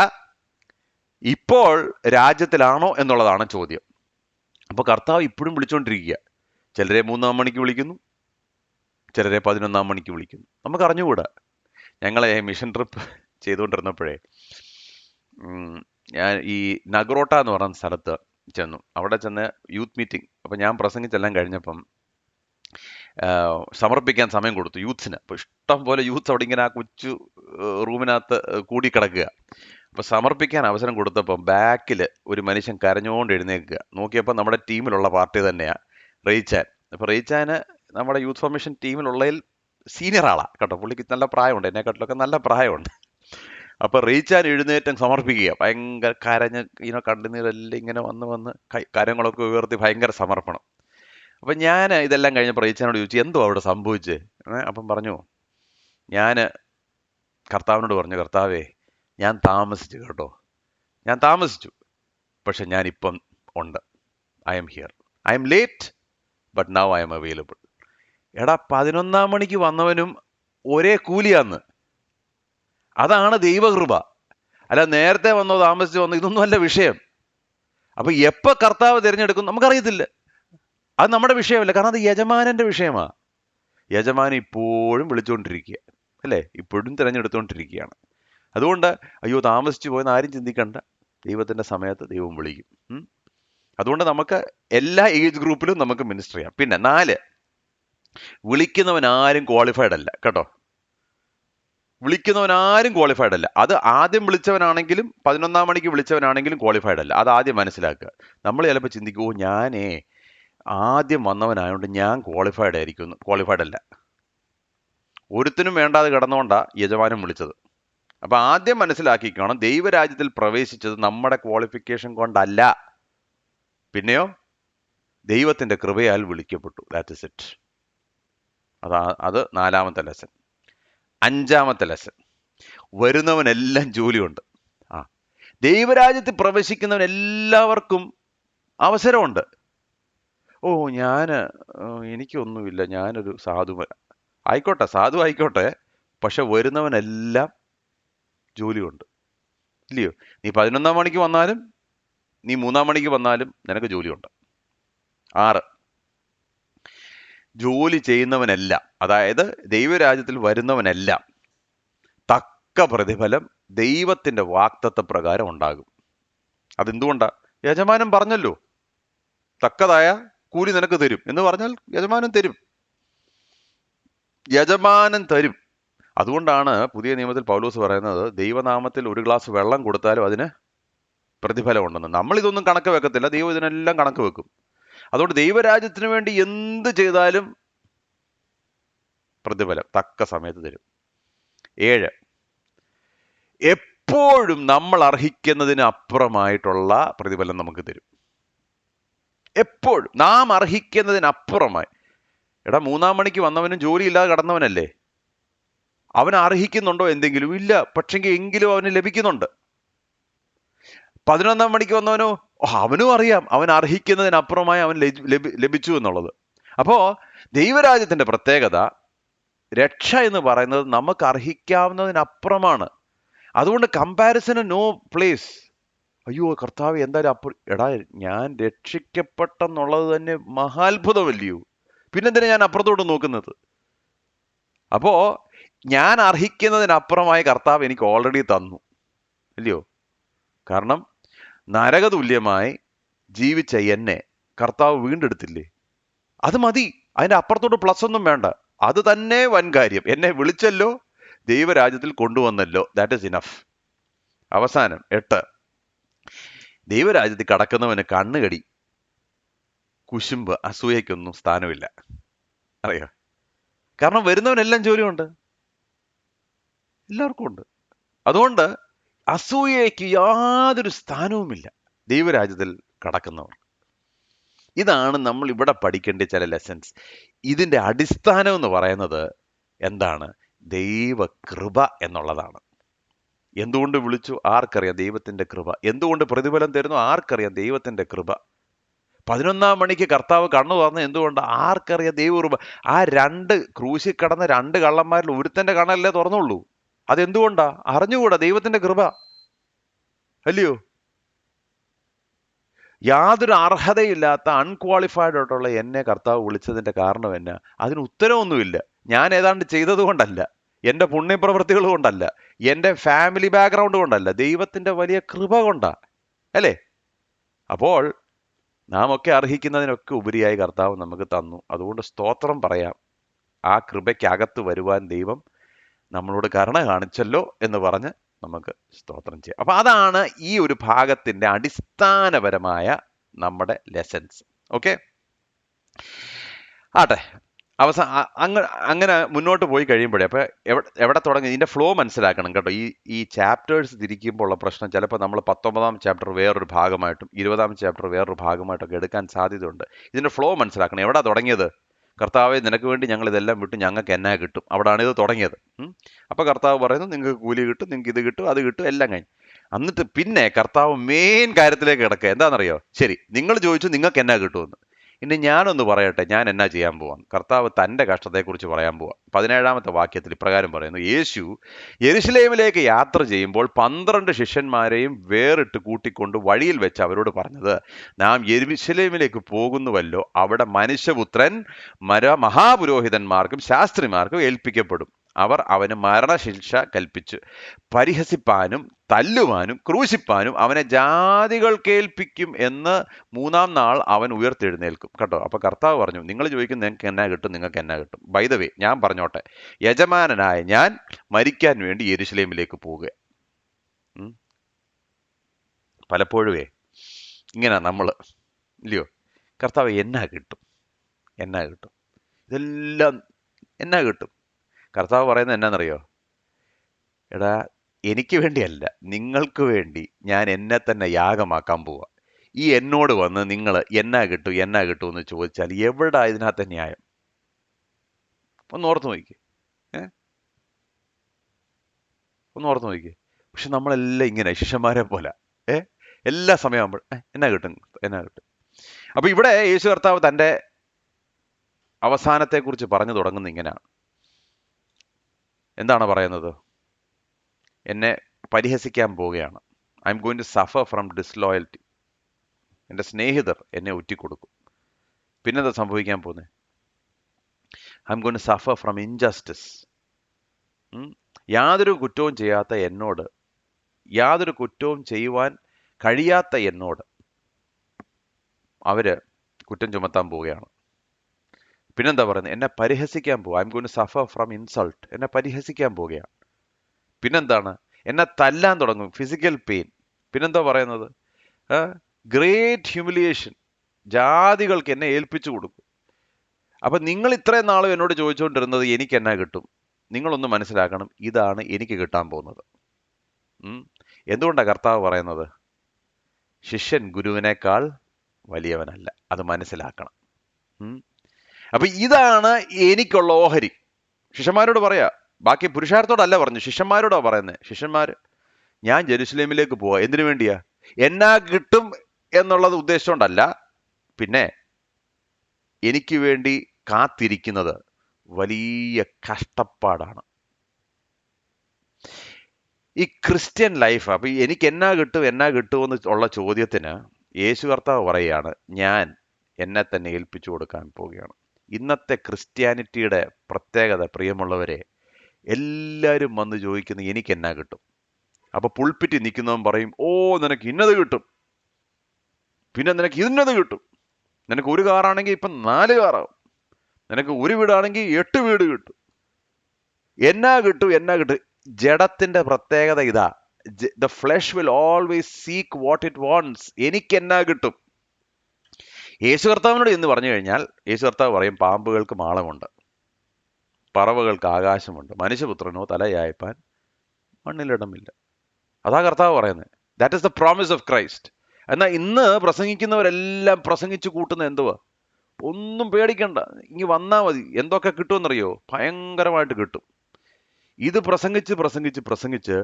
ഇപ്പോൾ രാജ്യത്തിലാണോ എന്നുള്ളതാണ് ചോദ്യം. അപ്പൊ കർത്താവ് ഇപ്പോഴും വിളിച്ചുകൊണ്ടിരിക്കുക. ചിലരെ 3 മണിക്ക് വിളിക്കുന്നു, ചിലരെ 11 മണിക്ക് വിളിക്കുന്നു. നമുക്ക് അറിഞ്ഞുകൂടാ. ഞങ്ങളെ മിഷൻ ട്രിപ്പ് ചെയ്തുകൊണ്ടിരുന്നപ്പോഴേ ഞാൻ ഈ നഗ്രോട്ട എന്ന് പറയുന്ന സ്ഥലത്ത് ചെന്നു. അവിടെ ചെന്ന് യൂത്ത് മീറ്റിംഗ്. അപ്പം ഞാൻ പ്രസംഗിച്ചെല്ലാം കഴിഞ്ഞപ്പം സമർപ്പിക്കാൻ സമയം കൊടുത്തു യൂത്ത്സിന്. അപ്പോൾ ഇഷ്ടം പോലെ യൂത്ത് അവിടെ ഇങ്ങനെ ആ കൊച്ചു റൂമിനകത്ത് കൂടിക്കിടക്കുക. അപ്പോൾ സമർപ്പിക്കാൻ അവസരം കൊടുത്തപ്പം ബാക്കിൽ ഒരു മനുഷ്യൻ കരഞ്ഞുകൊണ്ട് എഴുന്നേൽക്കുക. നോക്കിയപ്പോൾ നമ്മുടെ ടീമിലുള്ള പാർട്ടി തന്നെയാണ്, റെയ്ച്ചാൻ. അപ്പോൾ റെയ്ച്ചാന് നമ്മുടെ യൂത്ത് ഫോർമേഷൻ ടീമിലുള്ളതിൽ സീനിയർ ആളാണ് കേട്ടോ. പുള്ളിക്ക് നല്ല പ്രായമുണ്ട്, എന്നെക്കാട്ടിലൊക്കെ നല്ല പ്രായമുണ്ട്. അപ്പോൾ റെയ്ച്ചാൻ എഴുന്നേറ്റം സമർപ്പിക്കുക. ഭയങ്കര കരഞ്ഞ് കണ്ണുനീരെല്ലാം ഇങ്ങനെ വന്ന് കരങ്ങളൊക്കെ ഉയർത്തി ഭയങ്കര സമർപ്പണം. അപ്പം ഞാൻ ഇതെല്ലാം കഴിഞ്ഞപ്പോൾ റെയ്ച്ചാനോട് ചോദിച്ചു, എന്തോ അവിടെ സംഭവിച്ചേ? അപ്പം പറഞ്ഞു, ഞാൻ കർത്താവിനോട് പറഞ്ഞു, കർത്താവേ ഞാൻ താമസിച്ചു കേട്ടോ, ഞാൻ താമസിച്ചു, പക്ഷെ ഞാനിപ്പം ഉണ്ട്. I am here, I M late but now I M available. എടാ, 11 മണിക്ക് വന്നവനും ഒരേ കൂലിയാന്ന്. അതാണ് ദൈവകൃപ. അല്ല നേരത്തെ വന്നോ താമസിച്ച് വന്നോ ഇതൊന്നും അല്ല വിഷയം. അപ്പൊ എപ്പോ കർത്താവ് തിരഞ്ഞെടുക്കും നമുക്കറിയത്തില്ല. അത് നമ്മുടെ വിഷയമല്ല, കാരണം അത് യജമാനന്റെ വിഷയമാണ്. യജമാനൻ ഇപ്പോഴും വിളിച്ചുകൊണ്ടിരിക്കുക അല്ലേ, ഇപ്പോഴും തിരഞ്ഞെടുത്തുകൊണ്ടിരിക്കുകയാണ്. അതുകൊണ്ട് അയ്യോ താമസിച്ചു പോയെന്ന് ആരും ചിന്തിക്കണ്ട. ദൈവത്തിന്റെ സമയത്ത് ദൈവം വിളിക്കും. അതുകൊണ്ട് നമുക്ക് എല്ലാ ഏജ് ഗ്രൂപ്പിലും നമുക്ക് മിനിസ്റ്റർ ചെയ്യാം. പിന്നെ 4, വിളിക്കുന്നവൻ ആരും ക്വാളിഫൈഡ് അല്ല കേട്ടോ. വിളിക്കുന്നവൻ ആരും ക്വാളിഫൈഡ് അല്ല. അത് ആദ്യം വിളിച്ചവനാണെങ്കിലും 11 മണിക്ക് വിളിച്ചവനാണെങ്കിലും ക്വാളിഫൈഡ് അല്ല. അത് ആദ്യം മനസ്സിലാക്കുക. നമ്മൾ ചിലപ്പോൾ ചിന്തിക്കും, ഓ ഞാനേ ആദ്യം വന്നവനായതുകൊണ്ട് ഞാൻ ക്വാളിഫൈഡ് ആയിരിക്കും. ക്വാളിഫൈഡ് അല്ല. ഒരുത്തിനും വേണ്ടാതെ കിടന്നുകൊണ്ടാ യജമാനൻ വിളിച്ചത്. അപ്പൊ ആദ്യം മനസ്സിലാക്കിക്കണം, ദൈവരാജ്യത്തിൽ പ്രവേശിച്ചത് നമ്മുടെ ക്വാളിഫിക്കേഷൻ കൊണ്ടല്ല, പിന്നെയോ ദൈവത്തിന്റെ കൃപയാൽ വിളിക്കപ്പെട്ടു. That is it. അത് 4ാമത്തെ ലെസൺ. 5ാമത്തെ ലെസൺ, വരുന്നവനെല്ലാം ജോലിയുണ്ട്. ആ ദൈവരാജ്യത്തിൽ പ്രവേശിക്കുന്നവൻ എല്ലാവർക്കും അവസരമുണ്ട്. ഓ എനിക്കൊന്നുമില്ല, ഞാനൊരു ആയിക്കോട്ടെ, സാധു ആയിക്കോട്ടെ, പക്ഷെ വരുന്നവനെല്ലാം ജോലിയുണ്ട്, ഇല്ലയോ? നീ 11 മണിക്ക് വന്നാലും നീ 3 മണിക്ക് വന്നാലും നിനക്ക് ജോലിയുണ്ട്. 6, ജോലി ചെയ്യുന്നവനെല്ലാം, അതായത് ദൈവരാജ്യത്തിൽ വരുന്നവനെല്ലാം തക്ക പ്രതിഫലം ദൈവത്തിന്റെ വാഗ്ദത്ത പ്രകാരം ഉണ്ടാകും. അതെന്തുകൊണ്ടാ? യജമാനൻ പറഞ്ഞല്ലോ, തക്കതായ കൂലി നിനക്ക് തരും എന്ന് പറഞ്ഞാൽ യജമാനൻ തരും. അതുകൊണ്ടാണ് പുതിയ നിയമത്തിൽ പൗലോസ് പറയുന്നത്, ദൈവനാമത്തിൽ ഒരു ഗ്ലാസ് വെള്ളം കൊടുത്താലും അതിന് പ്രതിഫലം ഉണ്ടെന്ന്. നമ്മൾ ഇതൊന്നും കണക്ക് വെക്കത്തില്ല, ദൈവം ഇതിനെല്ലാം കണക്ക് വെക്കും. അതുകൊണ്ട് ദൈവരാജ്യത്തിന് വേണ്ടി എന്ത് ചെയ്താലും പ്രതിഫലം തക്ക സമയത്ത് തരും. 7, എപ്പോഴും നമ്മൾ അർഹിക്കുന്നതിന് അപ്പുറമായിട്ടുള്ള പ്രതിഫലം നമുക്ക് തരും. എപ്പോഴും നാം അർഹിക്കുന്നതിനപ്പുറമായി. 3 മണിക്ക് വന്നവനും ജോലിയില്ലാതെ കടന്നവനല്ലേ, അവൻ അർഹിക്കുന്നുണ്ടോ എന്തെങ്കിലും? ഇല്ല, പക്ഷെങ്കിൽ എങ്കിലും അവന് ലഭിക്കുന്നുണ്ട്. 11 മണിക്ക് വന്നവനോ, അവനും അറിയാം അവൻ അർഹിക്കുന്നതിനപ്പുറമായി അവൻ ലഭിച്ചു എന്നുള്ളത്. അപ്പോ ദൈവരാജ്യത്തിന്റെ പ്രത്യേകത, രക്ഷ എന്ന് പറയുന്നത് നമുക്ക് അർഹിക്കാവുന്നതിനപ്പുറമാണ്. അതുകൊണ്ട് കമ്പാരിസന് നോ പ്ലേസ്. അയ്യോ കർത്താവ് എന്തായാലും ഞാൻ രക്ഷിക്കപ്പെട്ടെന്നുള്ളത് തന്നെ മഹാത്ഭുതമല്ലയോ, പിന്നെന്തിനാ ഞാൻ അപ്പുറത്തോട്ട് നോക്കുന്നത്? അപ്പോ ഞാൻ അർഹിക്കുന്നതിനപ്പുറമായി കർത്താവ് എനിക്ക് ഓൾറെഡി തന്നു, അല്ലയോ? കാരണം നരകതുല്യമായി ജീവിച്ച എന്നെ കർത്താവ് വീണ്ടെടുത്തില്ലേ, അത് മതി. അതിന്റെ അപ്പുറത്തോട്ട് പ്ലസ് ഒന്നും വേണ്ട. അത് തന്നെ വൻ കാര്യം. എന്നെ വിളിച്ചല്ലോ, ദൈവരാജ്യത്തിൽ കൊണ്ടുവന്നല്ലോ, ദാറ്റ് ഇസ് ഇനഫ്. അവസാനം 8, ദൈവരാജ്യത്തിൽ കടക്കുന്നവന് കണ്ണുകടി, കുശുമ്പ്, അസൂയക്കൊന്നും സ്ഥാനമില്ല. അറിയാം, കാരണം വരുന്നവനെല്ലാം ജോലിയുണ്ട്, എല്ലാവർക്കും ഉണ്ട്. അതുകൊണ്ട് അസൂയയ്ക്ക് യാതൊരു സ്ഥാനവുമില്ല ദൈവരാജ്യത്തിൽ കടക്കുന്നവർ. ഇതാണ് നമ്മൾ ഇവിടെ പഠിക്കേണ്ട ചില ലെസൺസ്. ഇതിന്റെ അടിസ്ഥാനം എന്ന് പറയുന്നത് എന്താണ്? ദൈവകൃപ എന്നുള്ളതാണ്. എന്തുകൊണ്ട് വിളിച്ചു? ആർക്കറിയാം? ദൈവത്തിന്റെ കൃപ. എന്തുകൊണ്ട് പ്രതിഫലം തരുന്നു? ആർക്കറിയാം? ദൈവത്തിന്റെ കൃപ. 11 മണിക്ക് കർത്താവ് കണ്ണു തുറന്ന് എന്തുകൊണ്ട്? ആർക്കറിയാം? ദൈവകൃപ. ആ 2 ക്രൂശിൽ കടന്ന 2 കള്ളന്മാരിൽ ഒരുത്തന്റെ കണ്ണല്ലേ തുറന്നുള്ളൂ. അതെന്തുകൊണ്ടാ? അറിഞ്ഞുകൂടാ, ദൈവത്തിന്റെ കൃപ, അല്ലയോ? യാതൊരു അർഹതയില്ലാത്ത അൺക്വാളിഫൈഡ് ആയിട്ടുള്ള എന്നെ കർത്താവ് വിളിച്ചതിന്റെ കാരണം എന്നാ? അതിന് ഉത്തരവൊന്നുമില്ല. ഞാൻ ഏതാണ്ട് ചെയ്തത് കൊണ്ടല്ല, എൻ്റെ പുണ്യപ്രവൃത്തികൾ കൊണ്ടല്ല, എൻ്റെ ഫാമിലി ബാക്ക്ഗ്രൗണ്ട് കൊണ്ടല്ല, ദൈവത്തിന്റെ വലിയ കൃപ കൊണ്ടാ, അല്ലേ? അപ്പോൾ നാം ഒക്കെ അർഹിക്കുന്നതിനൊക്കെ ഉപരിയായി കർത്താവ് നമുക്ക് തന്നു. അതുകൊണ്ട് സ്തോത്രം പറയാം. ആ കൃപയ്ക്കകത്ത് വരുവാൻ ദൈവം നമ്മളോട് കരുണ കാണിച്ചല്ലോ എന്ന് പറഞ്ഞ് നമുക്ക് സ്തോത്രം ചെയ്യാം. അപ്പൊ അതാണ് ഈ ഒരു ഭാഗത്തിന്റെ അടിസ്ഥാനപരമായ നമ്മുടെ ലെസൺസ്. ഓക്കെ, ആട്ടെ. അങ്ങനെ മുന്നോട്ട് പോയി കഴിയുമ്പോഴേ അപ്പൊ എവിടെ തുടങ്ങി ഇതിന്റെ ഫ്ലോ മനസ്സിലാക്കണം കേട്ടോ. ഈ ചാപ്റ്റേഴ്സ് തിരിക്കുമ്പോൾ ഉള്ള പ്രശ്നം, ചിലപ്പോൾ നമ്മൾ 19ാം ചാപ്റ്റർ വേറൊരു ഭാഗമായിട്ടും 20ാം ചാപ്റ്റർ വേറൊരു ഭാഗമായിട്ടൊക്കെ എടുക്കാൻ സാധ്യതയുണ്ട്. ഇതിന്റെ ഫ്ലോ മനസ്സിലാക്കണം. എവിടെ തുടങ്ങിയത്? കർത്താവെ നിനക്ക് വേണ്ടി ഞങ്ങൾ ഇതെല്ലാം വിട്ടു, ഞങ്ങൾക്ക് എന്നാ കിട്ടും? അവിടാണ് ഇത് തുടങ്ങിയത്. അപ്പൊ കർത്താവ് പറയുന്നു, നിങ്ങൾക്ക് കൂലി കിട്ടും, നിങ്ങൾക്ക് ഇത് കിട്ടും, അത് കിട്ടും, എല്ലാം കഴിഞ്ഞു. എന്നിട്ട് പിന്നെ കർത്താവ് മെയിൻ കാര്യത്തിലേക്ക് കിടക്കുക. എന്താണെന്നറിയോ? ശരി, നിങ്ങൾ ചോദിച്ചു നിങ്ങൾക്ക് എന്നാ കിട്ടുമെന്ന്. ഇനി ഞാനൊന്ന് പറയട്ടെ, ഞാൻ എന്നാ ചെയ്യാൻ പോവാം. കർത്താവ് തൻ്റെ കഷ്ടത്തെക്കുറിച്ച് പറയാൻ പോവാം. 17ാമത്തെ വാക്യത്തിൽ ഇപ്രകാരം പറയുന്നു, യേശു യെരുശലേമിലേക്ക് യാത്ര ചെയ്യുമ്പോൾ 12 ശിഷ്യന്മാരെയും വേറിട്ട് കൂട്ടിക്കൊണ്ട് വഴിയിൽ വെച്ച് അവരോട് പറഞ്ഞത്, നാം യെരുശലേമിലേക്ക് പോകുന്നുവല്ലോ, അവിടെ മനുഷ്യപുത്രൻ മഹാപുരോഹിതന്മാർക്കും ശാസ്ത്രിമാർക്കും ഏൽപ്പിക്കപ്പെടും. അവർ അവന് മരണശിക്ഷ കൽപ്പിച്ചു. പരിഹസിപ്പാനും തല്ലുവാനും ക്രൂശിപ്പാനും അവനെ ജാതികൾ കേൾപ്പിക്കും എന്ന് 3-ാം നാൾ അവൻ ഉയർത്തെഴുന്നേൽക്കും. കേട്ടോ, അപ്പൊ കർത്താവ് പറഞ്ഞു, നിങ്ങൾ ചോദിക്കും നിങ്ങൾക്ക് എന്നാ കിട്ടും, നിങ്ങൾക്ക് എന്നാ കിട്ടും. ബൈ ദ വേ, ഞാൻ പറഞ്ഞോട്ടെ, യജമാനനായ ഞാൻ മരിക്കാൻ വേണ്ടി യെരുശലേമിലേക്ക് പോവുക. പലപ്പോഴുവേ ഇങ്ങനെ നമ്മൾ ഇല്ലയോ, കർത്താവ് എന്നാ കിട്ടും, എന്നാ കിട്ടും, ഇതെല്ലാം എന്നാ കിട്ടും. കർത്താവ് പറയുന്നത് എന്നാന്നറിയോ? എടാ, എനിക്ക് വേണ്ടിയല്ല, നിങ്ങൾക്ക് വേണ്ടി ഞാൻ എന്നെ തന്നെ യാഗമാക്കാൻ പോവാ. ഈ എന്നോട് വന്ന് നിങ്ങൾ എന്നാ കിട്ടും എന്നാ കിട്ടും എന്ന് ചോദിച്ചാൽ എവിടാ ഇതിനകത്തെ ന്യായം? ഒന്ന് ഓർത്ത് നോക്കിക്കേ, ഒന്ന് ഓർത്ത് നോക്കിക്കേ. പക്ഷെ നമ്മളെല്ലാം ഇങ്ങനെ ശിഷ്യന്മാരെ പോലെ എല്ലാ സമയമാകുമ്പോൾ എന്നാ കിട്ടും, എന്നാ കിട്ടും. അപ്പൊ ഇവിടെ യേശു കർത്താവ് തൻ്റെ അവസാനത്തെക്കുറിച്ച് പറഞ്ഞു തുടങ്ങുന്നത് ഇങ്ങനെയാണ്. എന്താണ് പറയുന്നത്? എന്നെ പരിഹസിക്കാൻ പോവുകയാണ്. I am going to suffer from disloyalty. എൻ്റെ സ്നേഹിതർ എന്നെ ഒറ്റിക്കൊടുക്കും. പിന്നെന്താ സംഭവിക്കാൻ പോകുന്നത്? I am going to suffer from injustice. യാതൊരു കുറ്റവും ചെയ്യാത്ത എന്നോട്, യാതൊരു കുറ്റവും ചെയ്യുവാൻ കഴിയാത്ത എന്നോട് അവര് കുറ്റം ചുമത്താൻ പോവുകയാണ്. പിന്നെന്താ പറയുന്നത്? എന്നെ പരിഹസിക്കാൻ പോവുക. I am going to suffer from insult. എന്നെ പരിഹസിക്കാൻ പോവുകയാണ്. പിന്നെന്താണ്? എന്നെ തല്ലാൻ തുടങ്ങും, ഫിസിക്കൽ പെയിൻ. പിന്നെന്താ പറയുന്നത്? Great humiliation. ജാതികൾക്ക് എന്നെ ഏൽപ്പിച്ചു കൊടുക്കും. അപ്പൊ നിങ്ങൾ ഇത്രയും നാളും എന്നോട് ചോദിച്ചുകൊണ്ടിരുന്നത് എനിക്ക് എന്നാ കിട്ടും, നിങ്ങളൊന്ന് മനസ്സിലാക്കണം, ഇതാണ് എനിക്ക് കിട്ടാൻ പോകുന്നത്. എന്തുകൊണ്ടാണ് കർത്താവ് പറയുന്നത്? ശിഷ്യൻ ഗുരുവിനേക്കാൾ വലിയവനല്ല. അത് മനസ്സിലാക്കണം. അപ്പൊ ഇതാണ് എനിക്കുള്ള ഓഹരി. ശിഷ്യന്മാരോട് പറയാ, ബാക്കി പുരുഷാരത്തോടല്ല പറഞ്ഞു, ശിഷ്യന്മാരോടാ പറയുന്നത്. ശിഷ്യന്മാര്, ഞാൻ ജെറുസലേമിലേക്ക് പോവാ. എന്തിനു വേണ്ടിയാ? എന്നാ കിട്ടും എന്നുള്ളത് ഉദ്ദേശിച്ചുകൊണ്ടല്ല, പിന്നെ എനിക്ക് വേണ്ടി കാത്തിരിക്കുന്നത് വലിയ കഷ്ടപ്പാടാണ്. ഈ ക്രിസ്ത്യൻ ലൈഫ്. അപ്പൊ എനിക്ക് എന്നാ കിട്ടും എന്നാ കിട്ടുമെന്ന് ഉള്ള ചോദ്യത്തിന് യേശു കർത്താവ് പറയുകയാണ്, ഞാൻ എന്നെ തന്നെ ഏൽപ്പിച്ചു കൊടുക്കാൻ പോവുകയാണ്. ഇന്നത്തെ ക്രിസ്ത്യാനിറ്റിയുടെ പ്രത്യേകത, പ്രിയമുള്ളവരെ, എല്ലാവരും വന്ന് ചോദിക്കുന്നത് എനിക്ക് എന്നാ കിട്ടും. അപ്പൊ പുൾപ്പിറ്റി നിൽക്കുന്നവൻ പറയും, ഓ നിനക്ക് ഇന്നത് കിട്ടും, പിന്നെ നിനക്ക് ഇന്നത് കിട്ടും. നിനക്ക് ഒരു കാറാണെങ്കിൽ ഇപ്പം 4 കാറാവും, നിനക്ക് ഒരു വീടാണെങ്കിൽ 8 വീട് കിട്ടും. എന്നാ കിട്ടും എന്നാ കിട്ടും. ജഡത്തിന്റെ പ്രത്യേകത ഇതാ. The flush will always seek what it wants. എനിക്ക് എന്നാ കിട്ടും. യേശു കർത്താവിനോട് എന്ന് പറഞ്ഞു കഴിഞ്ഞാൽ യേശു കർത്താവ് പറയും, പാമ്പുകൾക്ക് മാളമുണ്ട്, പറവകൾക്ക് ആകാശമുണ്ട്, മനുഷ്യപുത്രനോ തലയായപ്പാൻ മണ്ണിലിടമില്ല. അതാ കർത്താവ് പറയുന്നത്. That is the promise of Christ. എന്നാൽ ഇന്ന് പ്രസംഗിക്കുന്നവരെല്ലാം പ്രസംഗിച്ചു കൂട്ടുന്ന എന്തുവാ? ഒന്നും പേടിക്കണ്ട, ഇനി വന്നാൽ മതി. എന്തൊക്കെ കിട്ടുമെന്നറിയോ? ഭയങ്കരമായിട്ട് കിട്ടും. ഇത് പ്രസംഗിച്ച് പ്രസംഗിച്ച് പ്രസംഗിച്ച്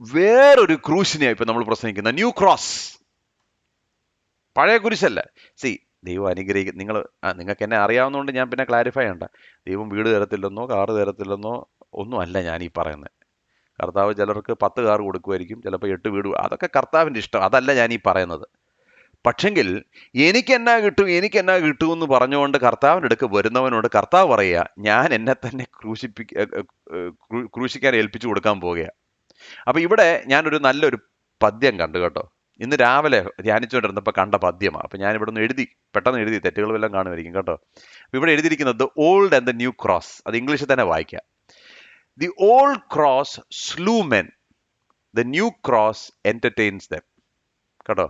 വേറൊരു ക്രൂശിനെയാണ് ഇപ്പൊ നമ്മൾ പ്രസംഗിക്കുന്ന, ന്യൂ ക്രോസ്. പഴയ കുരിശല്ല. സി, ദൈവം അനുഗ്രഹിക്കും. നിങ്ങൾക്ക് എന്നെ അറിയാവുന്നതുകൊണ്ട് ഞാൻ പിന്നെ ക്ലാരിഫൈ ചെയ്യണ്ട. ദൈവം വീട് തരത്തില്ലെന്നോ കാറ് തരത്തില്ലെന്നോ ഒന്നും അല്ല ഞാൻ ഈ പറയുന്നത്. കർത്താവ് ചിലർക്ക് 10 കാർ കൊടുക്കുമായിരിക്കും, ചിലപ്പോൾ 8 വീട്. അതൊക്കെ കർത്താവിൻ്റെ ഇഷ്ടം, അതല്ല ഞാൻ ഈ പറയുന്നത്. പക്ഷെങ്കിൽ എനിക്ക് എന്നാ കിട്ടും എന്ന് പറഞ്ഞുകൊണ്ട് കർത്താവിൻ്റെ അടുക്ക് വരുന്നവനോട് കർത്താവ് പറയുക, ഞാൻ എന്നെ തന്നെ ക്രൂശിക്കാൻ ഏൽപ്പിച്ചു കൊടുക്കാൻ പോവുകയാണ്. അപ്പൊ ഇവിടെ ഞാനൊരു നല്ലൊരു പദ്യം കണ്ടു കേട്ടോ. ഇന്ന് രാവിലെ ധ്യാനിച്ചുകൊണ്ടിരുന്നപ്പോൾ കണ്ട പദ്യമാണ്. അപ്പൊ ഞാൻ ഇവിടെ നിന്ന് പെട്ടെന്ന് എഴുതി, തെറ്റുകൾ വല്ലതും കാണുമായിരിക്കും കേട്ടോ. അപ്പൊ ഇവിടെ എഴുതിയിരിക്കുന്നത് the old and the new cross. അത് ഇംഗ്ലീഷിൽ തന്നെ വായിക്കാം. The old cross slew men, the new cross entertains them. കേട്ടോ,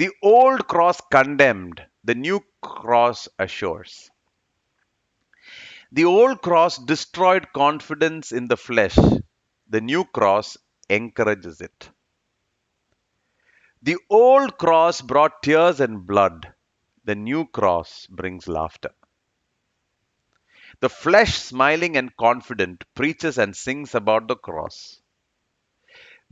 the old cross condemned, the new cross assures. The old cross destroyed confidence in the flesh, the new cross encourages it. The old cross brought tears and blood, the new cross brings laughter. The flesh, smiling and confident, preaches and sings about the cross.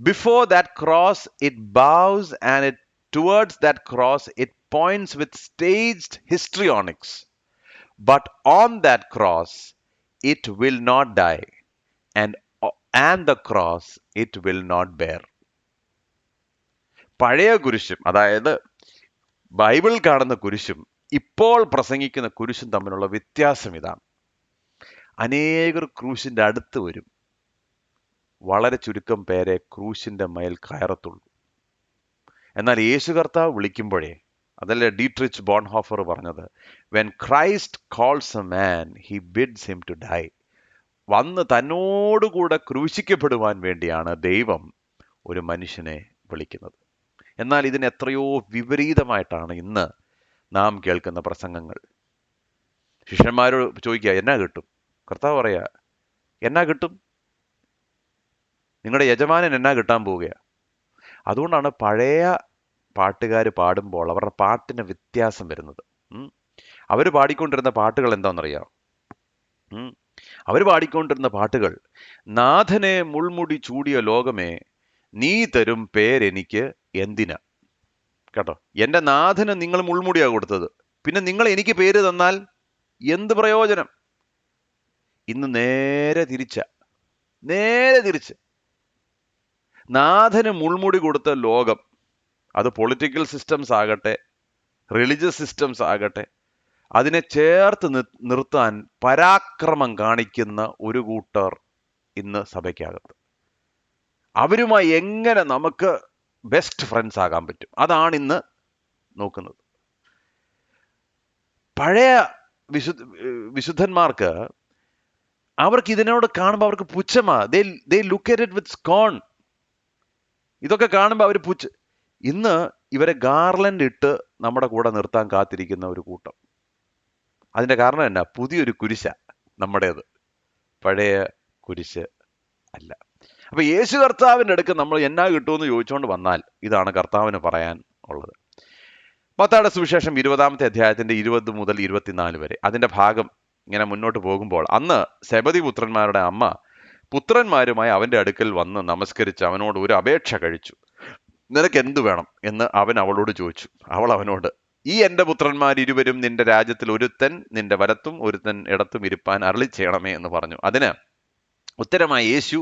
Before that cross, it bows, and towards that cross, it points with staged histrionics. But on that cross, it will not die, and the cross, it will not bear. പഴയ കുരിശും, അതായത് Bible കാണുന്ന കുരിശും ഇപ്പോൾ പ്രസംഗിക്കുന്ന കുരിശും തമ്മിലുള്ള വ്യത്യാസം ഇതാണ്. അനേകർ ക്രൂശിന്റെ അടുത്ത് വരും, വളരെ ചുരുക്കം പേരെ ക്രൂശിന്റെ മേൽ കയറത്തുള്ളൂ. എന്നാൽ യേശു കർത്താവ് വിളിക്കുമ്പോഴേ, അതല്ലേ ഡീട്രിച്ച് ബോൺഹോഫർ പറഞ്ഞത്, when Christ calls a man he bids him to die. വന്ന് തന്നോടുകൂടെ ക്രൂശിക്കപ്പെടുവാൻ വേണ്ടിയാണ് ദൈവം ഒരു മനുഷ്യനെ വിളിക്കുന്നത്. എന്നാൽ ഇതിന് എത്രയോ വിപരീതമായിട്ടാണ് ഇന്ന് നാം കേൾക്കുന്ന പ്രസംഗങ്ങൾ. ശിഷ്യന്മാരോട് ചോദിക്കുക, എന്നാ കിട്ടും? കർത്താവ് പറയാ, എന്നാ കിട്ടും? നിങ്ങളുടെ യജമാനൻ എന്നാ കിട്ടാൻ പോവുകയാണ്? അതുകൊണ്ടാണ് പഴയ പാട്ടുകാർ പാടുമ്പോൾ അവരുടെ പാട്ടിന് വ്യത്യാസം വരുന്നത്. അവർ പാടിക്കൊണ്ടിരുന്ന പാട്ടുകൾ എന്താണെന്നറിയാം? അവർ പാടിക്കൊണ്ടിരുന്ന പാട്ടുകൾ, നാഥനെ മുൾമുടി ചൂടിയ ലോകമേ നീ തരും പേരെനിക്ക് എന്തിനാ. കേട്ടോ, എൻ്റെ നാഥന് നിങ്ങൾ മുൾമുടിയാ കൊടുത്തത്, പിന്നെ നിങ്ങൾ എനിക്ക് പേര് തന്നാൽ എന്ത് പ്രയോജനം? ഇന്ന് നേരെ തിരിച്ച് നാഥന് മുൾമുടി കൊടുത്ത ലോകം, അത് പൊളിറ്റിക്കൽ സിസ്റ്റംസ് ആകട്ടെ, റിലീജിയസ് സിസ്റ്റംസ് ആകട്ടെ, അതിനെ ചേർത്ത് നിർത്താൻ പരാക്രമം കാണിക്കുന്ന ഒരു കൂട്ടർ ഇന്ന് സഭയ്ക്കകത്ത്. അവരുമായി എങ്ങനെ നമുക്ക് ബെസ്റ്റ് ഫ്രണ്ട്സ് ആകാൻ പറ്റും, അതാണ് ഇന്ന് നോക്കുന്നത്. പഴയ വിശുദ്ധന്മാർക്ക് അവർക്ക് ഇതിനോട് കാണുമ്പോൾ അവർക്ക് പുച്ഛമാ. They look at it with scorn. ഇതൊക്കെ കാണുമ്പോൾ അവർ ഇന്ന് ഇവരെ ഗാർലൻഡ് ഇട്ട് നമ്മുടെ കൂടെ നിർത്താൻ കാത്തിരിക്കുന്ന ഒരു കൂട്ടം. അതിന്റെ കാരണം എന്നാ? പുതിയൊരു കുരിശ നമ്മുടേത്, പഴയ കുരിശ് അല്ല. അപ്പൊ യേശു കർത്താവിൻ്റെ അടുക്ക് നമ്മൾ എന്നാ കിട്ടുമെന്ന് ചോദിച്ചുകൊണ്ട് വന്നാൽ ഇതാണ് കർത്താവിന് പറയാൻ ഉള്ളത്. മത്തായിയുടെ സുവിശേഷം 20-ാമത്തെ അധ്യായത്തിന്റെ 20 മുതൽ 24 വരെ അതിന്റെ ഭാഗം ഇങ്ങനെ മുന്നോട്ട് പോകുമ്പോൾ, അന്ന് സെബദി പുത്രന്മാരുടെ അമ്മ പുത്രന്മാരുമായി അവന്റെ അടുക്കൽ വന്ന് നമസ്കരിച്ച് അവനോട് ഒരു അപേക്ഷ കഴിച്ചു. നിനക്ക് എന്തു വേണം എന്ന് അവൻ അവളോട് ചോദിച്ചു. അവൾ അവനോട്, ഈ എൻ്റെ പുത്രന്മാർ ഇരുവരും നിന്റെ രാജ്യത്തിൽ ഒരുത്തൻ നിന്റെ വലത്തും ഒരുത്തൻ ഇടത്തും ഇരുപ്പാൻ അരുളി ചെയ്യണമേ എന്ന് പറഞ്ഞു. അതിന് ഉത്തരമായി യേശു,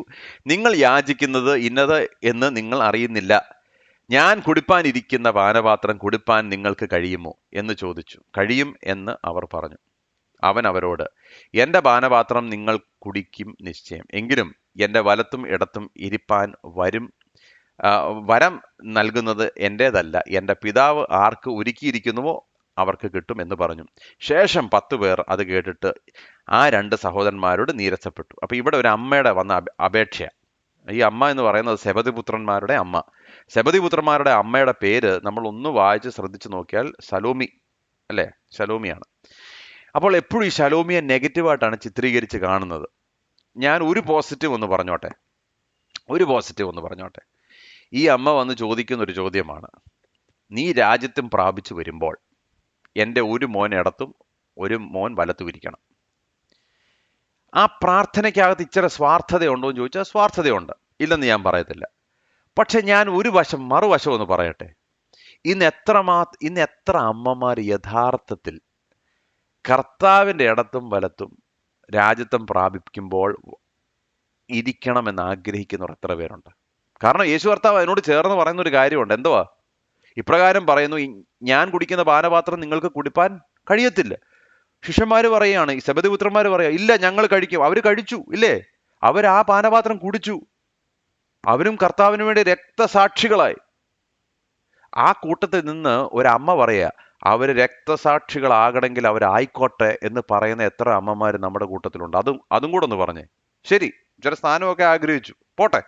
നിങ്ങൾ യാചിക്കുന്നത് ഇന്നത് എന്ന് നിങ്ങൾ അറിയുന്നില്ല. ഞാൻ കുടിപ്പാനിരിക്കുന്ന പാനപാത്രം കുടിപ്പാൻ നിങ്ങൾക്ക് കഴിയുമോ എന്ന് ചോദിച്ചു. കഴിയും എന്ന് അവർ പറഞ്ഞു. അവൻ അവരോട്, എൻ്റെ പാനപാത്രം നിങ്ങൾ കുടിക്കും നിശ്ചയം, എങ്കിലും എൻ്റെ വലത്തും ഇടത്തും ഇരിപ്പാൻ വരം നൽകുന്നത് എൻ്റേതല്ല, എൻ്റെ പിതാവ് ആർക്ക് ഒരുക്കിയിരിക്കുന്നുവോ അവർക്ക് കിട്ടും എന്ന് പറഞ്ഞു. ശേഷം 10 പേർ അത് കേട്ടിട്ട് ആ 2 സഹോദരന്മാരോട് നീരസപ്പെട്ടു. അപ്പൊ ഇവിടെ ഒരു അമ്മയുടെ വന്ന അപേക്ഷ. ഈ അമ്മ എന്ന് പറയുന്നത് സെബദി പുത്രന്മാരുടെ അമ്മ. സെബദി പുത്രന്മാരുടെ അമ്മയുടെ പേര് നമ്മൾ ഒന്ന് വായിച്ച് ശ്രദ്ധിച്ചു നോക്കിയാൽ സലോമി, അല്ലേ? ശലോമിയാണ്. അപ്പോൾ എപ്പോഴും ഈ ശലോമിയെ നെഗറ്റീവായിട്ടാണ് ചിത്രീകരിച്ച് കാണുന്നത്. ഞാൻ ഒരു പോസിറ്റീവ് ഒന്ന് പറഞ്ഞോട്ടെ. ഈ അമ്മ വന്ന് ചോദിക്കുന്ന ഒരു ചോദ്യമാണ്, നീ രാജ്യത്തും പ്രാപിച്ചു വരുമ്പോൾ എൻ്റെ ഒരു മോൻ ഇടത്തും ഒരു മോൻ വലത്തും ഇരിക്കണം. ആ പ്രാർത്ഥനയ്ക്കകത്ത് ഇച്ചിരി സ്വാർത്ഥതയുണ്ടോ എന്ന് ചോദിച്ചാൽ സ്വാർത്ഥതയുണ്ട്, ഇല്ലെന്ന് ഞാൻ പറയത്തില്ല. പക്ഷെ ഞാൻ മറുവശം ഒന്ന് പറയട്ടെ. ഇന്ന് എത്ര അമ്മമാർ യഥാർത്ഥത്തിൽ കർത്താവിൻ്റെ ഇടത്തും വലത്തും രാജ്യത്വം പ്രാപിക്കുമ്പോൾ ഇരിക്കണമെന്ന് ആഗ്രഹിക്കുന്നവർ എത്ര പേരുണ്ട്? കാരണം യേശു കർത്താവ് അതിനോട് ചേർന്ന് പറയുന്ന ഒരു കാര്യമുണ്ട്. എന്തുവാ? ഇപ്രകാരം പറയുന്നു, ഞാൻ കുടിക്കുന്ന പാനപാത്രം നിങ്ങൾക്ക് കുടിപ്പാൻ കഴിയത്തില്ല. ശിഷ്യന്മാര് പറയുകയാണ്, ഈ സെബദി പുത്രന്മാര് പറയാ, ഇല്ല ഞങ്ങൾ കഴിക്കും. അവര് കഴിച്ചു, ഇല്ലേ? അവർ ആ പാനപാത്രം കുടിച്ചു. അവരും കർത്താവിന് വേണ്ടി രക്തസാക്ഷികളായി. ആ കൂട്ടത്തിൽ നിന്ന് ഒരമ്മ പറയാ, അവര് രക്തസാക്ഷികളാകണമെങ്കിൽ അവരായിക്കോട്ടെ എന്ന് പറയുന്ന എത്ര അമ്മമാര് നമ്മുടെ കൂട്ടത്തിലുണ്ട്? അതും കൂടെ ഒന്ന് പറഞ്ഞേ. ശരി, ചില സ്ഥാനമൊക്കെ ആഗ്രഹിച്ചു, പോട്ടെ.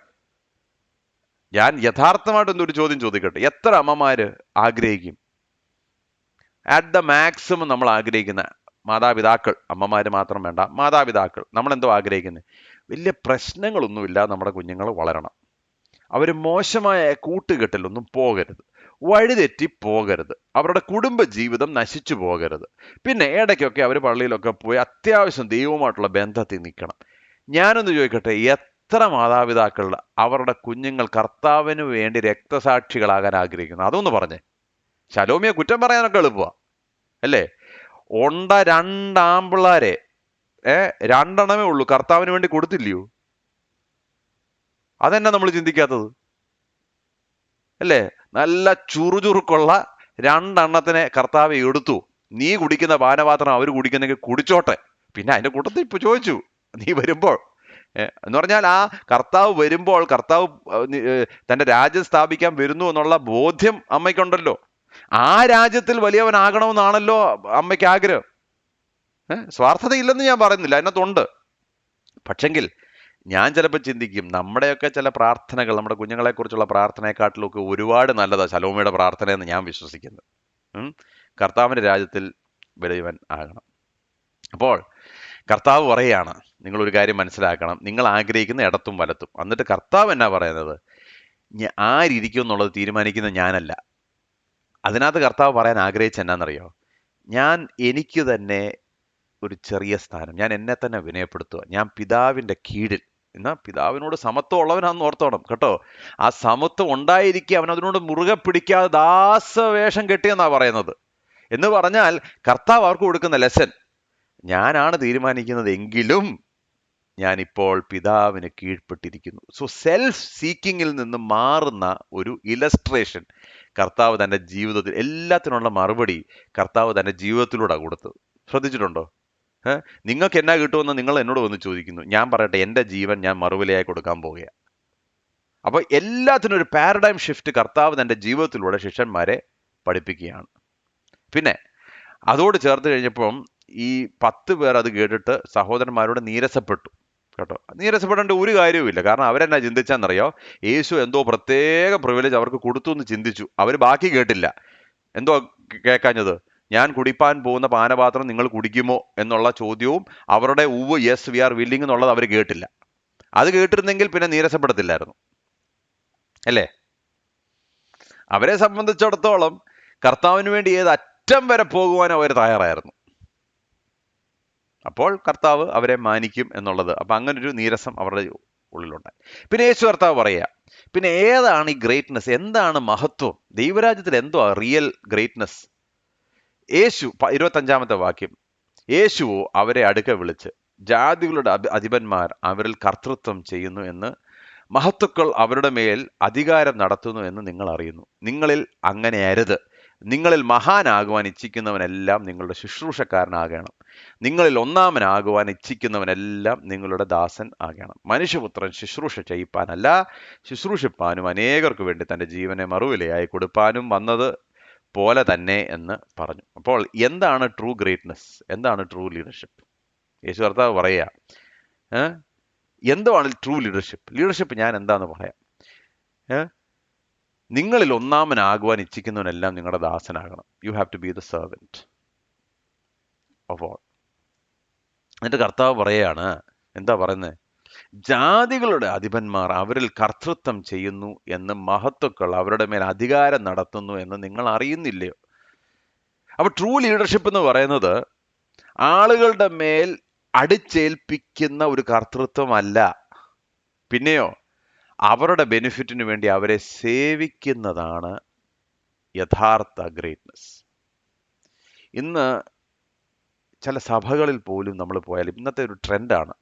ഞാൻ യഥാർത്ഥമായിട്ട് എന്തൊരു ചോദ്യം ചോദിക്കട്ടെ, എത്ര അമ്മമാര് ആഗ്രഹിക്കും? അറ്റ് ദ മാക്സിമം നമ്മൾ ആഗ്രഹിക്കുന്ന മാതാപിതാക്കൾ, അമ്മമാര് മാത്രം വേണ്ട, മാതാപിതാക്കൾ നമ്മൾ എന്തോ ആഗ്രഹിക്കുന്നത്, വലിയ പ്രശ്നങ്ങളൊന്നുമില്ല, നമ്മുടെ കുഞ്ഞുങ്ങൾ വളരണം, അവർ മോശമായ കൂട്ടുകെട്ടിലൊന്നും പോകരുത്, വഴിതെറ്റി പോകരുത്, അവരുടെ കുടുംബ ജീവിതം നശിച്ചു പോകരുത്, പിന്നെ ഇടയ്ക്കൊക്കെ അവർ പള്ളിയിലൊക്കെ പോയി അത്യാവശ്യം ദൈവവുമായിട്ടുള്ള ബന്ധത്തിൽ നിൽക്കണം. ഞാനൊന്ന് ചോദിക്കട്ടെ, എത്ര മാതാപിതാക്കൾ അവരുടെ കുഞ്ഞുങ്ങൾ കർത്താവിന് വേണ്ടി രക്തസാക്ഷികളാകാൻ ആഗ്രഹിക്കുന്നു? അതൊന്ന് പറഞ്ഞേ. ശലോമിയെ കുറ്റം പറയാനൊക്കെ എളുപ്പമാണ്, അല്ലേ? 2 ആമ്പിള്ളാരെ 2 ഉള്ളൂ, കർത്താവിന് വേണ്ടി കൊടുത്തില്ലയോ? അതെന്നാ നമ്മൾ ചിന്തിക്കാത്തത്, അല്ലേ? നല്ല ചുറുചുറുക്കുള്ള 2 കർത്താവ് എടുത്തു. നീ കുടിക്കുന്ന പാനപാത്രം അവർ കുടിക്കുന്നെങ്കിൽ കുടിച്ചോട്ടെ. പിന്നെ അതിന്റെ കൂട്ടത്തിൽ ഇപ്പൊ ചോദിച്ചു, നീ വരുമ്പോൾ എന്ന് പറഞ്ഞാൽ ആ കർത്താവ് വരുമ്പോൾ കർത്താവ് തന്റെ രാജ്യം സ്ഥാപിക്കാൻ വരുന്നു എന്നുള്ള ബോധ്യം അമ്മയ്ക്കുണ്ടല്ലോ. ആ രാജ്യത്തിൽ വലിയവനാകണമെന്നാണല്ലോ അമ്മയ്ക്ക് ആഗ്രഹം. സ്വാർത്ഥതയില്ലെന്ന് ഞാൻ പറയുന്നില്ല, അതിനകത്തുണ്ട്. പക്ഷെങ്കിൽ ഞാൻ ചിലപ്പോൾ ചിന്തിക്കും, നമ്മുടെയൊക്കെ ചില പ്രാർത്ഥനകൾ, നമ്മുടെ കുഞ്ഞുങ്ങളെ കുറിച്ചുള്ള പ്രാർത്ഥനയെക്കാട്ടിലൊക്കെ ഒരുപാട് നല്ലതാണ് ശലോമയുടെ പ്രാർത്ഥന എന്ന് ഞാൻ വിശ്വസിക്കുന്നു. കർത്താവിന്റെ രാജ്യത്തിൽ വലിയവൻ ആകണം. അപ്പോൾ കർത്താവ് പറയാണ്, നിങ്ങളൊരു കാര്യം മനസ്സിലാക്കണം, നിങ്ങൾ ആഗ്രഹിക്കുന്ന ഇടത്തും വലത്തും. എന്നിട്ട് കർത്താവ് എന്നാ പറയുന്നത്, ആരിയ്ക്കും എന്നുള്ളത് തീരുമാനിക്കുന്നത് ഞാനല്ല. അതിനകത്ത് കർത്താവ് പറയാൻ ആഗ്രഹിച്ച എന്നാന്നറിയോ, എനിക്ക് തന്നെ ഒരു ചെറിയ സ്ഥാനം, ഞാൻ എന്നെ തന്നെ വിനയപ്പെടുത്തുക, ഞാൻ പിതാവിന്റെ കീഴിൽ. എന്നാൽ പിതാവിനോട് സമത്വം ഉള്ളവനാണെന്ന് ഓർത്തോണം കേട്ടോ. ആ സമത്വം ഉണ്ടായിരിക്കുക, അവൻ അതിനോട് മുറുകെ പിടിക്കാതെ ദാസവേഷം കെട്ടിയെന്നാ പറയുന്നത്. എന്ന് പറഞ്ഞാൽ കർത്താവ് അവർക്ക് കൊടുക്കുന്ന ലെസൺ, ഞാനാണ് തീരുമാനിക്കുന്നത് എങ്കിലും ഞാനിപ്പോൾ പിതാവിന് കീഴ്പ്പെട്ടിരിക്കുന്നു. സോ സെൽഫ് സീക്കിങ്ങിൽ നിന്ന് മാറുന്ന ഒരു ഇലസ്ട്രേഷൻ കർത്താവ് തന്റെ ജീവിതത്തിൽ, എല്ലാത്തിനുള്ള മറുപടി കർത്താവ് തന്റെ ജീവിതത്തിലൂടെ കൊടുത്തത്. ശ്രദ്ധിച്ചിട്ടുണ്ടോ? നിങ്ങൾക്ക് എന്നാ കിട്ടുമെന്ന് നിങ്ങൾ എന്നോട് വന്ന് ചോദിക്കുന്നു. ഞാൻ പറയട്ടെ, എൻ്റെ ജീവൻ ഞാൻ മറുവിലയായി കൊടുക്കാൻ പോവുകയാണ്. അപ്പൊ എല്ലാത്തിനും ഒരു പാരഡൈം ഷിഫ്റ്റ് കർത്താവ് തന്റെ ജീവിതത്തിലൂടെ ശിഷ്യന്മാരെ പഠിപ്പിക്കുകയാണ്. പിന്നെ അതോട് ചേർത്ത് കഴിഞ്ഞപ്പം ഈ 10 പേർ അത് കേട്ടിട്ട് സഹോദരന്മാരോട് നീരസപ്പെട്ടു കേട്ടോ. നീരസപ്പെടേണ്ട ഒരു കാര്യവുമില്ല. കാരണം അവരെന്നാ ചിന്തിച്ചാന്നറിയോ, യേശു എന്തോ പ്രത്യേക പ്രിവിലേജ് അവർക്ക് കൊടുത്തു എന്ന് ചിന്തിച്ചു. അവർ ബാക്കി കേട്ടില്ല. എന്തോ കേൾക്കാഞ്ഞത്, ഞാൻ കുടിപ്പാൻ പോകുന്ന പാനപാത്രം നിങ്ങൾ കുടിക്കുമോ എന്നുള്ള ചോദ്യവും അവരുടെ യെസ് വി ആർ വില്ലിങ് എന്നുള്ളത് അവർ കേട്ടില്ല. അത് കേട്ടിരുന്നെങ്കിൽ പിന്നെ നീരസപ്പെടത്തില്ലായിരുന്നു, അല്ലേ? അവരെ സംബന്ധിച്ചിടത്തോളം കർത്താവിന് വേണ്ടി ഏത് അറ്റം വരെ പോകുവാൻ അവർ തയ്യാറായിരുന്നു. അപ്പോൾ കർത്താവ് അവരെ മാനിക്കും എന്നുള്ളത്. അപ്പൊ അങ്ങനൊരു നീരസം അവരുടെ ഉള്ളിലുണ്ടായി. പിന്നെ യേശു കർത്താവ് പറയുക, പിന്നെ ഏതാണ് ഈ ഗ്രേറ്റ്നെസ്, എന്താണ് മഹത്വം, ദൈവരാജ്യത്തിൽ എന്തോ റിയൽ ഗ്രേറ്റ്നെസ്? യേശു 25-ാമത്തെ വാക്യം, യേശു അവരെ അടുക്ക വിളിച്ച്, ജാതികളുടെ അധിപന്മാർ അവരിൽ കർത്തൃത്വം ചെയ്യുന്നു എന്ന്, മഹത്തുക്കൾ അവരുടെ മേൽ അധികാരം നടത്തുന്നു എന്ന് നിങ്ങൾ അറിയുന്നു. നിങ്ങളിൽ അങ്ങനെ അരുത്. നിങ്ങളിൽ മഹാനാകുവാൻ ഇച്ഛിക്കുന്നവനെല്ലാം നിങ്ങളുടെ ശുശ്രൂഷക്കാരനാകണം. നിങ്ങളിൽ ഒന്നാമനാകുവാൻ ഇച്ഛിക്കുന്നവനെല്ലാം നിങ്ങളുടെ ദാസൻ ആകണം. മനുഷ്യപുത്രൻ ശുശ്രൂഷ ചെയ്യിപ്പാനല്ല, ശുശ്രൂഷിപ്പാനും അനേകർക്ക് വേണ്ടി തന്റെ ജീവനെ മറുവിലയായി കൊടുപ്പാനും വന്നത് പോലെ തന്നെ എന്ന് പറഞ്ഞു. അപ്പോൾ എന്താണ് ട്രൂ ഗ്രേറ്റ്നെസ്, എന്താണ് ട്രൂ ലീഡർഷിപ്പ്? യേശു കർത്താവ് പറയുക, എന്താണ് ട്രൂ ലീഡർഷിപ്പ്? ലീഡർഷിപ്പ് ഞാൻ എന്താന്ന് പറയാം. നിങ്ങളിൽ ഒന്നാമനാകുവാൻ ഇച്ഛിക്കുന്നവനെല്ലാം നിങ്ങളുടെ ദാസനാകണം. You have to be the servant of all. എന്നിട്ട് കർത്താവ് പറയാണ്, എന്താ പറയുന്നത്? ജാതികളുടെ അധിപന്മാർ അവരിൽ കർത്തൃത്വം ചെയ്യുന്നു എന്ന്, മഹത്തുക്കൾ അവരുടെ മേൽ അധികാരം നടത്തുന്നു എന്ന് നിങ്ങൾ അറിയുന്നില്ലയോ? അപ്പൊ ട്രൂ ലീഡർഷിപ്പ് എന്ന് പറയുന്നത് ആളുകളുടെ മേൽ അടിച്ചേൽപ്പിക്കുന്ന ഒരു കർത്തൃത്വമല്ല. പിന്നെയോ അവരുടെ ബെനിഫിറ്റിന് വേണ്ടി അവരെ സേവിക്കുന്നതാണ് യഥാർത്ഥ ഗ്രേറ്റ്നെസ്. ഇന്ന് ചില സഭകളിൽ പോലും നമ്മൾ പോയാൽ ഇന്നത്തെ ഒരു ട്രെൻഡാണ്,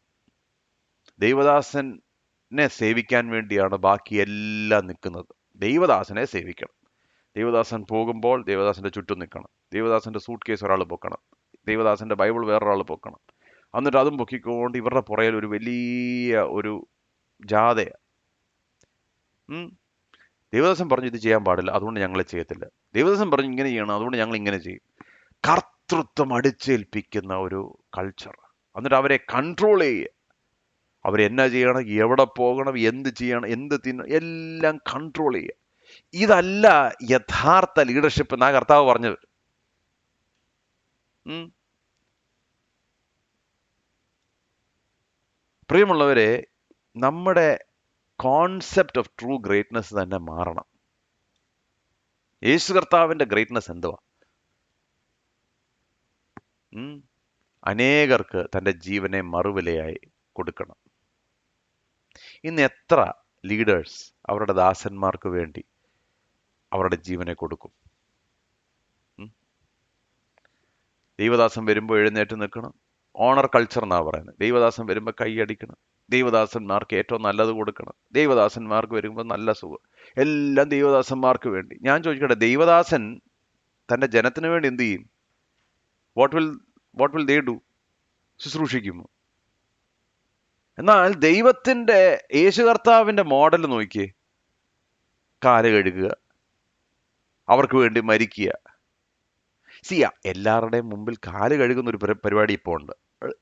ദൈവദാസനെ സേവിക്കാൻ വേണ്ടിയാണ് ബാക്കി എല്ലാം നിൽക്കുന്നത്. ദൈവദാസനെ സേവിക്കണം, ദൈവദാസൻ പോകുമ്പോൾ ദൈവദാസന്റെ ചുറ്റും നിൽക്കണം, ദൈവദാസന്റെ സൂട്ട് കേസ് ഒരാൾ പൊക്കണം, ദൈവദാസന്റെ ബൈബിൾ വേറൊരാൾ പൊക്കണം, എന്നിട്ട് അതും പൊക്കിക്കൊണ്ട് ഇവരുടെ പുറയിൽ ഒരു വലിയ ഒരു ജാഥ. ദൈവദാസൻ പറഞ്ഞു ഇത് ചെയ്യാൻ പാടില്ല, അതുകൊണ്ട് ഞങ്ങൾ ചെയ്യത്തില്ല. ദൈവദാസൻ പറഞ്ഞു ഇങ്ങനെ ചെയ്യണം, അതുകൊണ്ട് ഞങ്ങൾ ഇങ്ങനെ ചെയ്യും. കർത്തൃത്വം അടിച്ചേൽപ്പിക്കുന്ന ഒരു കൾച്ചർ. എന്നിട്ട് അവരെ കൺട്രോൾ ചെയ്യുക. അവരെന്നാ ചെയ്യണം, എവിടെ പോകണം, എന്ത് ചെയ്യണം, എന്ത് തിന്നണം, എല്ലാം കൺട്രോൾ ചെയ്യുക. ഇതല്ല യഥാർത്ഥ ലീഡർഷിപ്പ് എന്നാ കർത്താവ് പറഞ്ഞത്. പ്രിയമുള്ളവരെ, നമ്മുടെ കോൺസെപ്റ്റ് ഓഫ് ട്രൂ ഗ്രേറ്റ്നെസ് തന്നെ മാറണം. യേശു കർത്താവിന്റെ ഗ്രേറ്റ്നെസ് എന്തുവാ? അനേകർക്ക് തൻ്റെ ജീവനെ മറുവിലയായി കൊടുക്കണം. ഇന്ന് എത്ര ലീഡേഴ്സ് അവരുടെ ദാസന്മാർക്ക് വേണ്ടി അവരുടെ ജീവനെ കൊടുക്കും? ദൈവദാസൻ വരുമ്പോൾ എഴുന്നേറ്റ് നിൽക്കണം, ഓണർ കൾച്ചർ എന്നാ പറയുന്നത്. ദൈവദാസൻ വരുമ്പോൾ കൈയടിക്കണം, ദൈവദാസന്മാർക്ക് ഏറ്റവും നല്ലത് കൊടുക്കണം, ദൈവദാസന്മാർക്ക് വരുമ്പോൾ നല്ല സുഖം, എല്ലാം ദൈവദാസന്മാർക്ക് വേണ്ടി. ഞാൻ ചോദിക്കട്ടെ, ദൈവദാസൻ തൻ്റെ ജനത്തിന് വേണ്ടി എന്ത് ചെയ്യും? What will they do? ശുശ്രൂഷിക്കുമോ? എന്നാൽ ദൈവത്തിന്റെ യേശു കർത്താവിന്റെ മോഡൽ നോക്കിയേ. കാല് കഴുകുക, അവർക്ക് വേണ്ടി മരിക്കുക. എല്ലാവരുടെയും മുമ്പിൽ കാല് കഴുകുന്ന ഒരു പരിപാടി ഇപ്പോൾ ഉണ്ട്.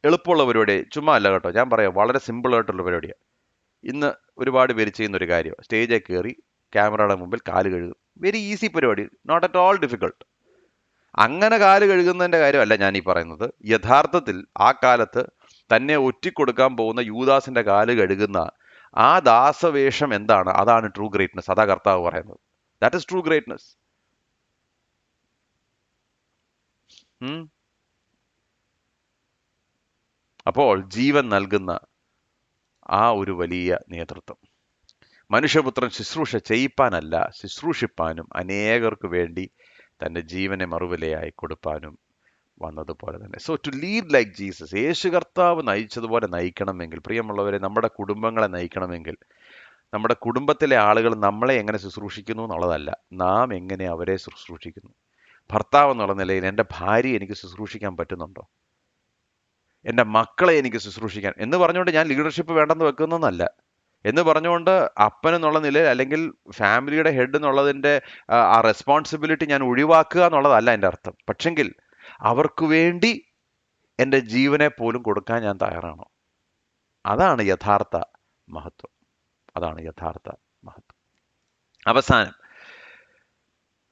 എളുപ്പമുള്ള പരിപാടി, ചുമ്മാ അല്ല കേട്ടോ, ഞാൻ പറയാം, വളരെ സിമ്പിൾ ആയിട്ടുള്ള പരിപാടിയാണ്. ഇന്ന് ഒരുപാട് പേര് ചെയ്യുന്ന ഒരു കാര്യമാണ്. സ്റ്റേജിൽ കയറി ക്യാമറയുടെ മുമ്പിൽ കാല് കഴുകും. വെരി ഈസി പരിപാടി, നോട്ട് അറ്റ് ഓൾ ഡിഫിക്കൾട്ട്. അങ്ങനെ കാല് കഴുകുന്നതിന്റെ കാര്യമല്ല ഞാൻ ഈ പറയുന്നത്. യഥാർത്ഥത്തിൽ ആ കാലത്ത് തന്നെ ഒറ്റിക്കൊടുക്കാൻ പോകുന്ന യൂദാസിന്റെ കാല് കഴുകുന്ന ആ ദാസവേഷം എന്താണ്? അതാണ് ട്രൂ ഗ്രേറ്റ്നസ്. അതാ കർത്താവ് പറയുന്നത്. That is true greatness. അപ്പോൾ ജീവൻ നൽകുന്ന ആ ഒരു വലിയ നേതൃത്വം. മനുഷ്യപുത്രൻ ശുശ്രൂഷ ചെയ്യിപ്പാനല്ല, ശുശ്രൂഷിപ്പാനും അനേകർക്ക് വേണ്ടി തന്റെ ജീവനെ മറുവിലയായി കൊടുപ്പാനും വന്നതുപോലെ തന്നെ. So to lead like Jesus, യേശു കർത്താവ് നയിച്ചതുപോലെ നയിക്കണമെങ്കിൽ, പ്രിയമുള്ളവരെ, നമ്മുടെ കുടുംബങ്ങളെ നയിക്കണമെങ്കിൽ, നമ്മുടെ കുടുംബത്തിലെ ആളുകൾ നമ്മളെ എങ്ങനെ ശുശ്രൂഷിക്കുന്നു എന്നുള്ളതല്ല, നാം എങ്ങനെ അവരെ ശുശ്രൂഷിക്കുന്നു. ഭർത്താവ് എന്നുള്ള നിലയിൽ എൻ്റെ ഭാര്യയെ എനിക്ക് ശുശ്രൂഷിക്കാൻ പറ്റുന്നുണ്ടോ? എൻ്റെ മക്കളെ എനിക്ക് ശുശ്രൂഷിക്കാൻ, എന്ന് പറഞ്ഞുകൊണ്ട് ഞാൻ ലീഡർഷിപ്പ് വേണ്ടെന്ന് വെക്കുന്നതല്ല. എന്ന് പറഞ്ഞുകൊണ്ട് അപ്പനെന്നുള്ള നിലയിൽ അല്ലെങ്കിൽ ഫാമിലിയുടെ ഹെഡ് എന്നുള്ളതിൻ്റെ ആ റെസ്പോൺസിബിലിറ്റി ഞാൻ ഒഴിവാക്കുക എന്നുള്ളതല്ല എൻ്റെ അർത്ഥം. പക്ഷെങ്കിൽ അവർക്ക് വേണ്ടി എൻ്റെ ജീവനെ പോലും കൊടുക്കാൻ ഞാൻ തയ്യാറാണോ? അതാണ് യഥാർത്ഥ മഹത്വം. അതാണ് യഥാർത്ഥ മഹത്വം. അവസാനം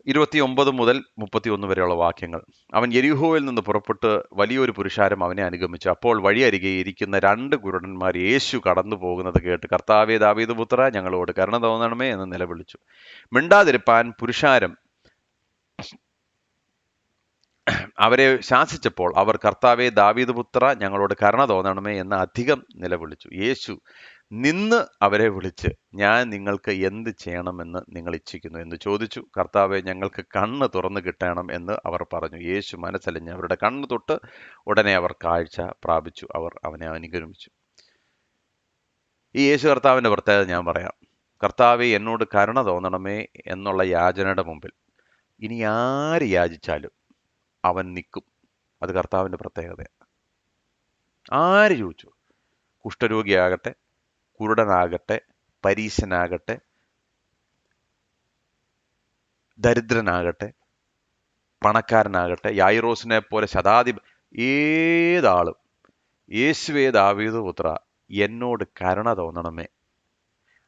29 മുതൽ 31 വരെയുള്ള വാക്യങ്ങൾ. അവൻ യെരിഹോയിൽ നിന്ന് പുറപ്പെട്ട് വലിയൊരു പുരുഷാരം അവനെ അനുഗമിച്ചു. അപ്പോൾ വഴിയരികെ ഇരിക്കുന്ന 2 കുരുടന്മാർ യേശു കടന്നു പോകുന്നത് കേട്ട്, കർത്താവേ, ദാവീദ് പുത്രാ, ഞങ്ങളോട് കരുണ തോന്നണമേ എന്ന് നിലവിളിച്ചു. മിണ്ടാതിരിപ്പാൻ പുരുഷാരം അവരെ ശാസിച്ചപ്പോൾ അവർ, കർത്താവേ, ദാവീദ് പുത്ര, ഞങ്ങളോട് കരുണ തോന്നണമേ എന്ന് അധികം നിലവിളിച്ചു. യേശു നിന്ന് അവരെ വിളിച്ച്, ഞാൻ നിങ്ങൾക്ക് എന്ത് ചെയ്യണമെന്ന് നിങ്ങൾ ഇച്ഛിക്കുന്നു എന്ന് ചോദിച്ചു. കർത്താവെ, ഞങ്ങൾക്ക് കണ്ണ് തുറന്നു കിട്ടണം എന്ന് അവർ പറഞ്ഞു. യേശു മനസ്സലിഞ്ഞ് അവരുടെ കണ്ണ് തൊട്ട് ഉടനെ അവർ കാഴ്ച പ്രാപിച്ചു. അവർ അവനെ അനുഗമിച്ചു. ഈ യേശു കർത്താവിൻ്റെ പ്രത്യേകത ഞാൻ പറയാം. കർത്താവെ, എന്നോട് കരുണ തോന്നണമേ എന്നുള്ള യാചനയുടെ മുമ്പിൽ ഇനി ആര് യാചിച്ചാലും അവൻ നിൽക്കും. അത് കർത്താവിൻ്റെ പ്രത്യേകതയാണ്. ആര് ചോദിച്ചു, കുഷ്ഠരോഗിയാകട്ടെ, കുരുടനാകട്ടെ, പരീശനാകട്ടെ, ദരിദ്രനാകട്ടെ, പണക്കാരനാകട്ടെ, യായിറോസിനെ പോലെ ഏതാളും, യേശുവേ, ദാവീദ് പുത്ര, എന്നോട് കരുണ തോന്നണമേ,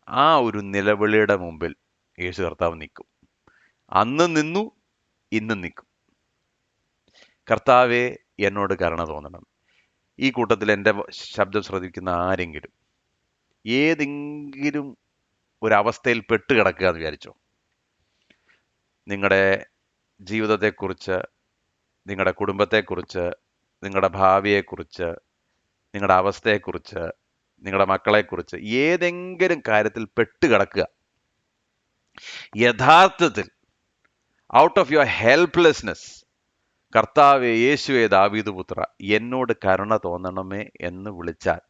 ആ ഒരു നിലവിളിയുടെ മുമ്പിൽ യേശു കർത്താവ് നിൽക്കും. അന്ന് നിന്നു, ഇന്നും നിൽക്കും. കർത്താവെ, എന്നോട് കരുണ തോന്നണം. ഈ കൂട്ടത്തിൽ എൻ്റെ ശബ്ദം ശ്രദ്ധിക്കുന്ന ആരെങ്കിലും ഏതെങ്കിലും ഒരവസ്ഥയിൽ പെട്ടുകിടക്കുക എന്ന് വിചാരിച്ചോ? നിങ്ങളുടെ ജീവിതത്തെക്കുറിച്ച്, നിങ്ങളുടെ കുടുംബത്തെക്കുറിച്ച്, നിങ്ങളുടെ ഭാവിയെക്കുറിച്ച്, നിങ്ങളുടെ അവസ്ഥയെക്കുറിച്ച്, നിങ്ങളുടെ മക്കളെക്കുറിച്ച് ഏതെങ്കിലും കാര്യത്തിൽ പെട്ടുകിടക്കുക. യഥാർത്ഥത്തിൽ ഔട്ട് ഓഫ് യുവർ ഹെൽപ്ലെസ്നെസ്, കർത്താവേ, യേശുവേ, ദാവീദ് പുത്ര, എന്നോട് കരുണ തോന്നണമേ എന്ന് വിളിച്ചാൽ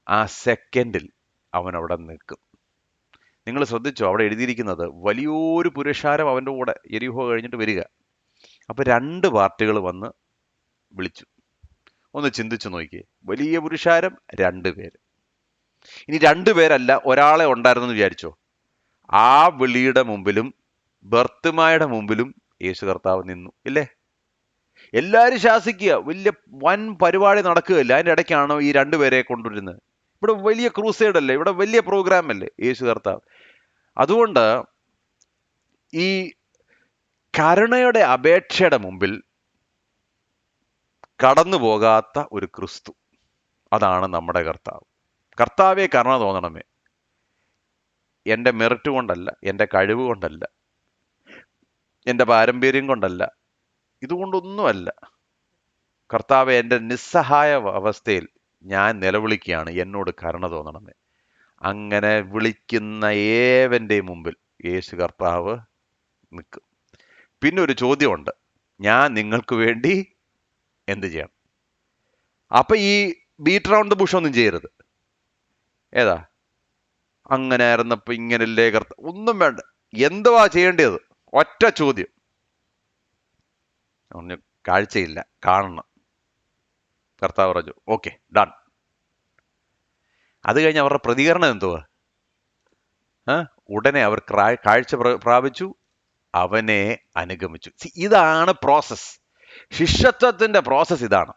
ആ സെക്കൻഡിൽ അവൻ അവിടെ നിൽക്കും. നിങ്ങൾ ശ്രദ്ധിച്ചോ? അവിടെ എഴുതിയിരിക്കുന്നത് വലിയൊരു പുരുഷാരം അവൻ്റെ കൂടെ യെരിഹോ കഴിഞ്ഞിട്ട് വരിക. അപ്പോൾ 2 പാർട്ടികൾ വന്ന് വിളിച്ചു. ഒന്ന് ചിന്തിച്ചു നോക്കിയേ. വലിയ പുരുഷാരം, 2 പേര്. ഇനി 2 പേരല്ല, ഒരാളെ ഉണ്ടായിരുന്നെന്ന് വിചാരിച്ചോ? ആ വിളിയുടെ മുമ്പിലും ബർത്തിമായുടെ മുമ്പിലും യേശു കർത്താവ് നിന്നു, ഇല്ലേ? എല്ലാവരും ശാസിക്കുക, വലിയ വൻ പരിപാടി നടക്കുകയില്ല. അതിൻ്റെ ഇടയ്ക്കാണോ ഈ 2 പേരെ കൊണ്ടുവരുന്നത്? ഇവിടെ വലിയ ക്രൂസൈഡ് അല്ലേ, ഇവിടെ വലിയ പ്രോഗ്രാം അല്ലേ യേശു കർത്താവ്? അതുകൊണ്ട് ഈ കരുണയുടെ അപേക്ഷയുടെ മുമ്പിൽ കടന്നു പോകാത്ത ഒരു ക്രിസ്തു, അതാണ് നമ്മുടെ കർത്താവ്. കർത്താവെ, കരുണ തോന്നണമേ. എൻ്റെ മെറിറ്റ് കൊണ്ടല്ല, എൻ്റെ കഴിവ് കൊണ്ടല്ല, എൻ്റെ പാരമ്പര്യം കൊണ്ടല്ല, ഇതുകൊണ്ടൊന്നുമല്ല. കർത്താവെ, എൻ്റെ നിസ്സഹായ അവസ്ഥയിൽ ഞാൻ നിലവിളിക്കുകയാണ്, എന്നോട് കരുണ തോന്നണമേ. അങ്ങനെ വിളിക്കുന്ന ഏവൻ്റെ മുമ്പിൽ യേശു കർത്താവ് നിൽക്കും. പിന്നെ ഒരു ചോദ്യമുണ്ട്, ഞാൻ നിങ്ങൾക്ക് വേണ്ടി എന്ത് ചെയ്യണം? അപ്പൊ ഈ ബീറ്റ് റൗണ്ട് ദ ബുഷ് ഒന്നും ചെയ്യരുത്. ഏതാ അങ്ങനെ ആയിരുന്നപ്പോ ഇങ്ങനല്ലേ ഒന്നും വേണ്ട. എന്തുവാ ചെയ്യേണ്ടത്? ഒറ്റ ചോദ്യം. കാഴ്ചയില്ല, കാണണം. കർത്താവ് പറഞ്ഞു, ഓക്കെ, ഡൺ. അത് കഴിഞ്ഞ് അവരുടെ പ്രതികരണം എന്തുവാ? ഉടനെ അവർ കാഴ്ച പ്രാപിച്ചു, അവനെ അനുഗമിച്ചു. ഇതാണ് പ്രോസസ്. ശിഷ്യത്വത്തിന്റെ പ്രോസസ് ഇതാണ്.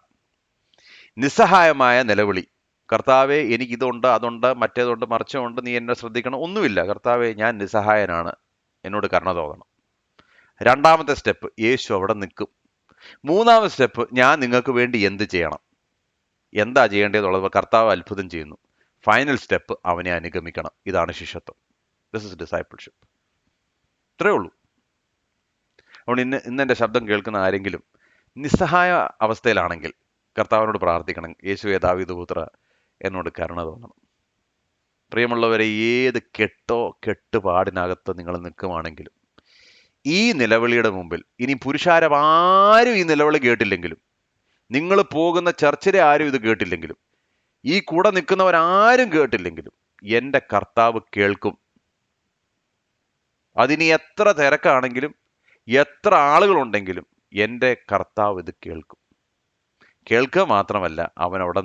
നിസ്സഹായമായ നിലവിളി. കർത്താവെ, എനിക്കിതുണ്ട്, അതുണ്ട്, മറ്റേതുണ്ട്, മറിച്ചുണ്ട്, നീ എന്നെ ശ്രദ്ധിക്കണം. ഒന്നുമില്ല. കർത്താവെ, ഞാൻ നിസ്സഹായനാണ്, എന്നോട് കരുണ തോന്നണം. രണ്ടാമത്തെ സ്റ്റെപ്പ്, യേശു അവിടെ നിൽക്കും. മൂന്നാമത്തെ സ്റ്റെപ്പ്, ഞാൻ നിങ്ങൾക്ക് വേണ്ടി എന്ത് ചെയ്യണം, എന്താ ചെയ്യേണ്ടതെന്നുള്ളത് കർത്താവ് അത്ഭുതം ചെയ്യുന്നു. ഫൈനൽ സ്റ്റെപ്പ്, അവനെ അനുഗമിക്കണം. ഇതാണ് ശിഷ്യത്വം. This is discipleship. ഇത്രേ ഉള്ളൂ. അതുകൊണ്ട് ഇന്ന് എൻ്റെ ശബ്ദം കേൾക്കുന്ന ആരെങ്കിലും നിസ്സഹായ അവസ്ഥയിലാണെങ്കിൽ കർത്താവിനോട് പ്രാർത്ഥിക്കണം, യേശുവേ ദാവീദ് പുത്ര, എന്നോട് കരുണ തോന്നണം. പ്രിയമുള്ളവരെ, ഏത് കെട്ടുപാടിനകത്ത് നിങ്ങൾ നിൽക്കുവാണെങ്കിലും ഈ നിലവിളിയുടെ മുമ്പിൽ, ഇനി പുരുഷാരം ആരും ഈ നിലവിളി കേട്ടില്ലെങ്കിലും, നിങ്ങൾ പോകുന്ന ചർച്ചിലെ ആരും ഇത് കേട്ടില്ലെങ്കിലും, ഈ കൂടെ നിൽക്കുന്നവരാരും കേട്ടില്ലെങ്കിലും, എൻ്റെ കർത്താവ് കേൾക്കും. അതിനി എത്ര തിരക്കാണെങ്കിലും, എത്ര ആളുകളുണ്ടെങ്കിലും, എൻ്റെ കർത്താവ് ഇത് കേൾക്കും. കേൾക്കുക മാത്രമല്ല, അവൻ അവിടെ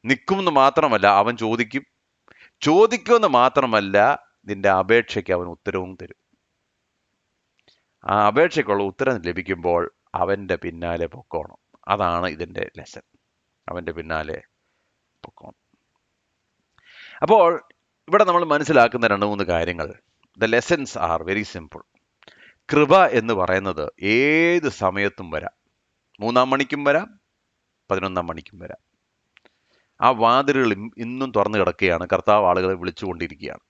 നിൽക്കുമെന്ന് മാത്രമല്ല, അവൻ ചോദിക്കുമെന്ന് മാത്രമല്ല, നിന്റെ അപേക്ഷയ്ക്ക് അവൻ ഉത്തരവും തരും. ആ അപേക്ഷയ്ക്കുള്ള ഉത്തരം ലഭിക്കുമ്പോൾ അവൻ്റെ പിന്നാലെ പൊക്കോണം. അതാണ് ഇതിൻ്റെ ലെസൺ. അവൻ്റെ പിന്നാലെ പൊക്കോണം. അപ്പോൾ ഇവിടെ നമ്മൾ മനസ്സിലാക്കുന്ന 2-3 കാര്യങ്ങൾ. The lessons are very simple. കൃപ എന്ന് പറയുന്നത് ഏത് സമയത്തും വരാം. 3 മണിക്കും വരാം, 11 മണിക്കും വരാം. ആ വാതിലുകൾ ഇന്നും തുറന്നു കിടക്കുകയാണ്. കർത്താവ് ആളുകളെ വിളിച്ചുകൊണ്ടിരിക്കുകയാണ്.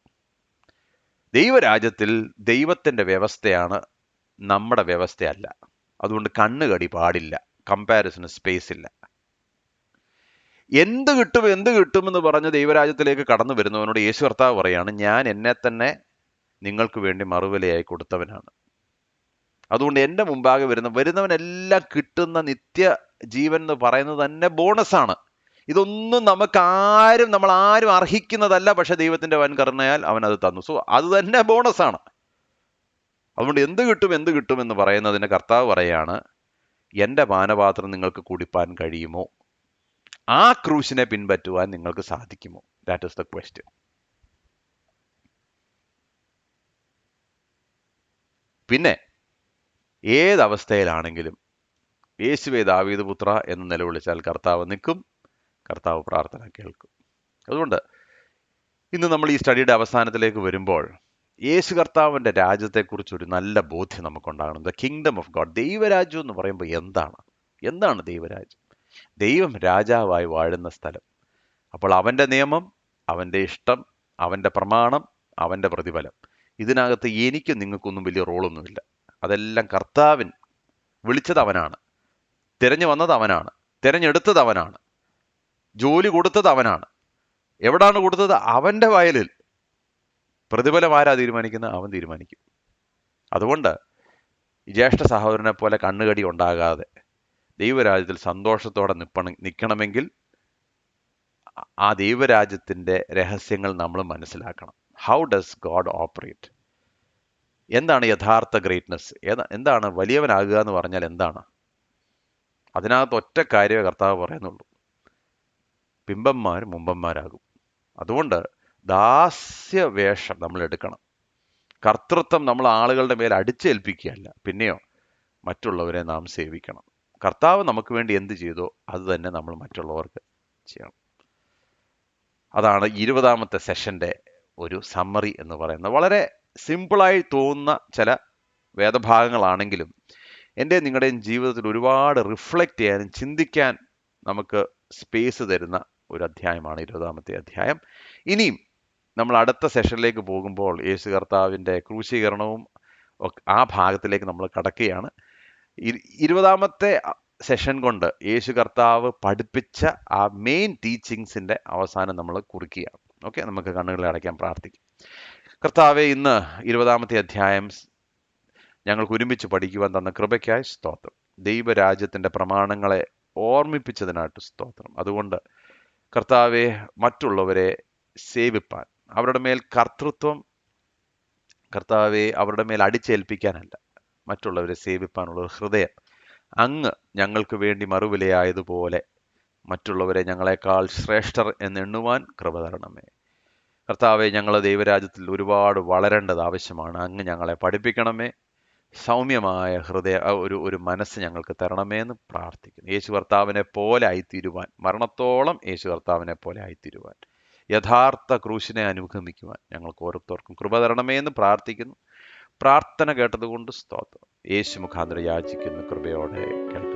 ദൈവരാജ്യത്തിൽ ദൈവത്തിൻ്റെ വ്യവസ്ഥയാണ്, നമ്മുടെ വ്യവസ്ഥയല്ല. അതുകൊണ്ട് കണ്ണുകടി പാടില്ല, കമ്പാരിസന് സ്പേസ് ഇല്ല. എന്ത് കിട്ടുമെന്ന് പറഞ്ഞ് ദൈവരാജ്യത്തിലേക്ക് കടന്നു വരുന്നവനോട് യേശു കർത്താവ് പറയാണ്, ഞാൻ എന്നെ തന്നെ നിങ്ങൾക്ക് വേണ്ടി മറുവിലയായി കൊടുത്തവനാണ്. അതുകൊണ്ട് എൻ്റെ മുമ്പാകെ വരുന്നവനെല്ലാം കിട്ടുന്ന നിത്യ ജീവൻ എന്ന് പറയുന്നത് തന്നെ ബോണസാണ്. ഇതൊന്നും നമ്മൾ ആരും അർഹിക്കുന്നതല്ല. പക്ഷെ ദൈവത്തിൻ്റെ വൻ കരുണയാൽ അവൻ അത് തന്നു. സോ അത് തന്നെ ബോണസാണ്. അതുകൊണ്ട് എന്ത് കിട്ടും എന്ന് പറയുന്നതിന് കർത്താവ് പറയാണ്, എൻ്റെ പാനപാത്രം നിങ്ങൾക്ക് കുടിപ്പാൻ കഴിയുമോ? ആ ക്രൂശിനെ പിൻപറ്റുവാൻ നിങ്ങൾക്ക് സാധിക്കുമോ? That is the question. പിന്നെ ഏതവസ്ഥയിലാണെങ്കിലും യേശുവേ ദാവീദ് പുത്ര എന്ന് നിലവിളിച്ചാൽ കർത്താവ് നിൽക്കും, കർത്താവ് പ്രാർത്ഥന കേൾക്കും. അതുകൊണ്ട് ഇന്ന് നമ്മൾ ഈ സ്റ്റഡിയുടെ അവസാനത്തിലേക്ക് വരുമ്പോൾ യേശു കർത്താവിൻ്റെ രാജ്യത്തെക്കുറിച്ചൊരു നല്ല ബോധ്യം നമുക്കുണ്ടാകണം. The kingdom of God. ദൈവരാജ്യം എന്ന് പറയുമ്പോൾ എന്താണ് ദൈവരാജ്യം? ദൈവം രാജാവായി വാഴുന്ന സ്ഥലം. അപ്പോൾ അവൻ്റെ നിയമം, അവൻ്റെ ഇഷ്ടം, അവൻ്റെ പ്രമാണം, അവൻ്റെ പ്രതിഫലം, ഇതിനകത്ത് എനിക്കും നിങ്ങൾക്കൊന്നും വലിയ റോളൊന്നുമില്ല. അതെല്ലാം കർത്താവിൻ വിളിച്ചത് അവനാണ്, തിരഞ്ഞു വന്നത് അവനാണ്, തിരഞ്ഞെടുത്തത് അവനാണ്, ജോലി കൊടുത്തത് അവനാണ്. എവിടാണ് കൊടുത്തത്? അവൻ്റെ വയലിൽ. പ്രതിഫലം ആരാ തീരുമാനിക്കുന്നത്? അവൻ തീരുമാനിക്കും. അതുകൊണ്ട് ജ്യേഷ്ഠ സഹോദരനെ പോലെ കണ്ണുകടി ഉണ്ടാകാതെ ദൈവരാജ്യത്തിൽ സന്തോഷത്തോടെ നിൽക്കണമെങ്കിൽ ആ ദൈവരാജ്യത്തിൻ്റെ രഹസ്യങ്ങൾ നമ്മൾ മനസ്സിലാക്കണം. How does God operate? എന്താണ് യഥാർത്ഥ ഗ്രേറ്റ്നെസ്? എന്താണ് വലിയവനാകുക എന്ന് പറഞ്ഞാൽ എന്താണ്? അതിനകത്ത് ഒറ്റ കാര്യമേ കർത്താവ് പറയുന്നുള്ളൂ, പിമ്പന്മാർ മുമ്പന്മാരാകും. അതുകൊണ്ട് ദാസ്യവേഷം നമ്മൾ എടുക്കണം. കർത്തൃത്വം നമ്മൾ ആളുകളുടെ മേൽ അടിച്ചേൽപ്പിക്കുകയല്ല. പിന്നെയോ മറ്റുള്ളവരെ നാം സേവിക്കണം. കർത്താവ് നമുക്ക് വേണ്ടി എന്ത് ചെയ്തോ അത് തന്നെ നമ്മൾ മറ്റുള്ളവർക്ക് ചെയ്യണം. അതാണ് 20ാമത്തെ സെഷൻ്റെ ഒരു സമ്മറി എന്ന് പറയുന്നത്. വളരെ സിമ്പിളായി തോന്നുന്ന ചില വേദഭാഗങ്ങളാണെങ്കിലും എൻ്റെ നിങ്ങളുടെയും ജീവിതത്തിൽ ഒരുപാട് റിഫ്ലക്റ്റ് ചെയ്യാനും ചിന്തിക്കാൻ നമുക്ക് സ്പേസ് തരുന്ന ഒരു അധ്യായമാണ് 20ാമത്തെ അധ്യായം. ഇനിയും നമ്മൾ അടുത്ത സെഷനിലേക്ക് പോകുമ്പോൾ യേശു കർത്താവിൻ്റെ ക്രൂശീകരണവും ആ ഭാഗത്തിലേക്ക് നമ്മൾ കടക്കുകയാണ്. 20ാമത്തെ സെഷൻ കൊണ്ട് യേശു കർത്താവ് പഠിപ്പിച്ച ആ മെയിൻ ടീച്ചിങ്സിൻ്റെ അവസാനം നമ്മൾ കുറിക്കുകയാണ്. ഓക്കെ, നമുക്ക് കണ്ണുകളെ അടയ്ക്കാൻ പ്രാർത്ഥിക്കാം. കർത്താവെ, ഇന്ന് 20ാമത്തെ അധ്യായം ഞങ്ങൾക്ക് ഒരുമിച്ച് പഠിക്കുവാൻ തന്ന കൃപയ്ക്കായി സ്തോത്രം. ദൈവരാജ്യത്തിൻ്റെ പ്രമാണങ്ങളെ ഓർമ്മിപ്പിച്ചതിനായിട്ട് സ്തോത്രം. അതുകൊണ്ട് കർത്താവെ, മറ്റുള്ളവരെ സേവിപ്പാൻ, അവരുടെ മേൽ കർത്തൃത്വം കർത്താവെ അവരുടെ മേൽ അടിച്ചേൽപ്പിക്കാനല്ല, മറ്റുള്ളവരെ സേവിപ്പാനുള്ള ഹൃദയം അങ്ങ് ഞങ്ങൾക്ക് വേണ്ടി മറുവിലയായതുപോലെ മറ്റുള്ളവരെ ഞങ്ങളെക്കാൾ ശ്രേഷ്ഠർ എന്നെണ്ണുവാൻ കൃപ തരണമേ. കർത്താവെ, ഞങ്ങൾ ദൈവരാജ്യത്തിൽ ഒരുപാട് വളരേണ്ടത് ആവശ്യമാണ്. അങ്ങ് ഞങ്ങളെ പഠിപ്പിക്കണമേ. സൗമ്യമായ ഒരു മനസ്സ് ഞങ്ങൾക്ക് തരണമേ എന്ന് പ്രാർത്ഥിക്കുന്നു. യേശു കർത്താവിനെ പോലെ ആയിത്തീരുവാൻ, മരണത്തോളം യേശു കർത്താവിനെ പോലെ ആയിത്തീരുവാൻ, യഥാർത്ഥ ക്രൂശിനെ അനുഗമിക്കുവാൻ ഞങ്ങൾക്ക് ഓരോരുത്തർക്കും കൃപ തരണമേ എന്ന് പ്രാർത്ഥിക്കുന്നു. പ്രാർത്ഥന കേട്ടതുകൊണ്ട് സ്തോത്രം. യേശു മുഖാന്തരം യാചിക്കുന്നു, കൃപയോടെ കേൾക്കണം.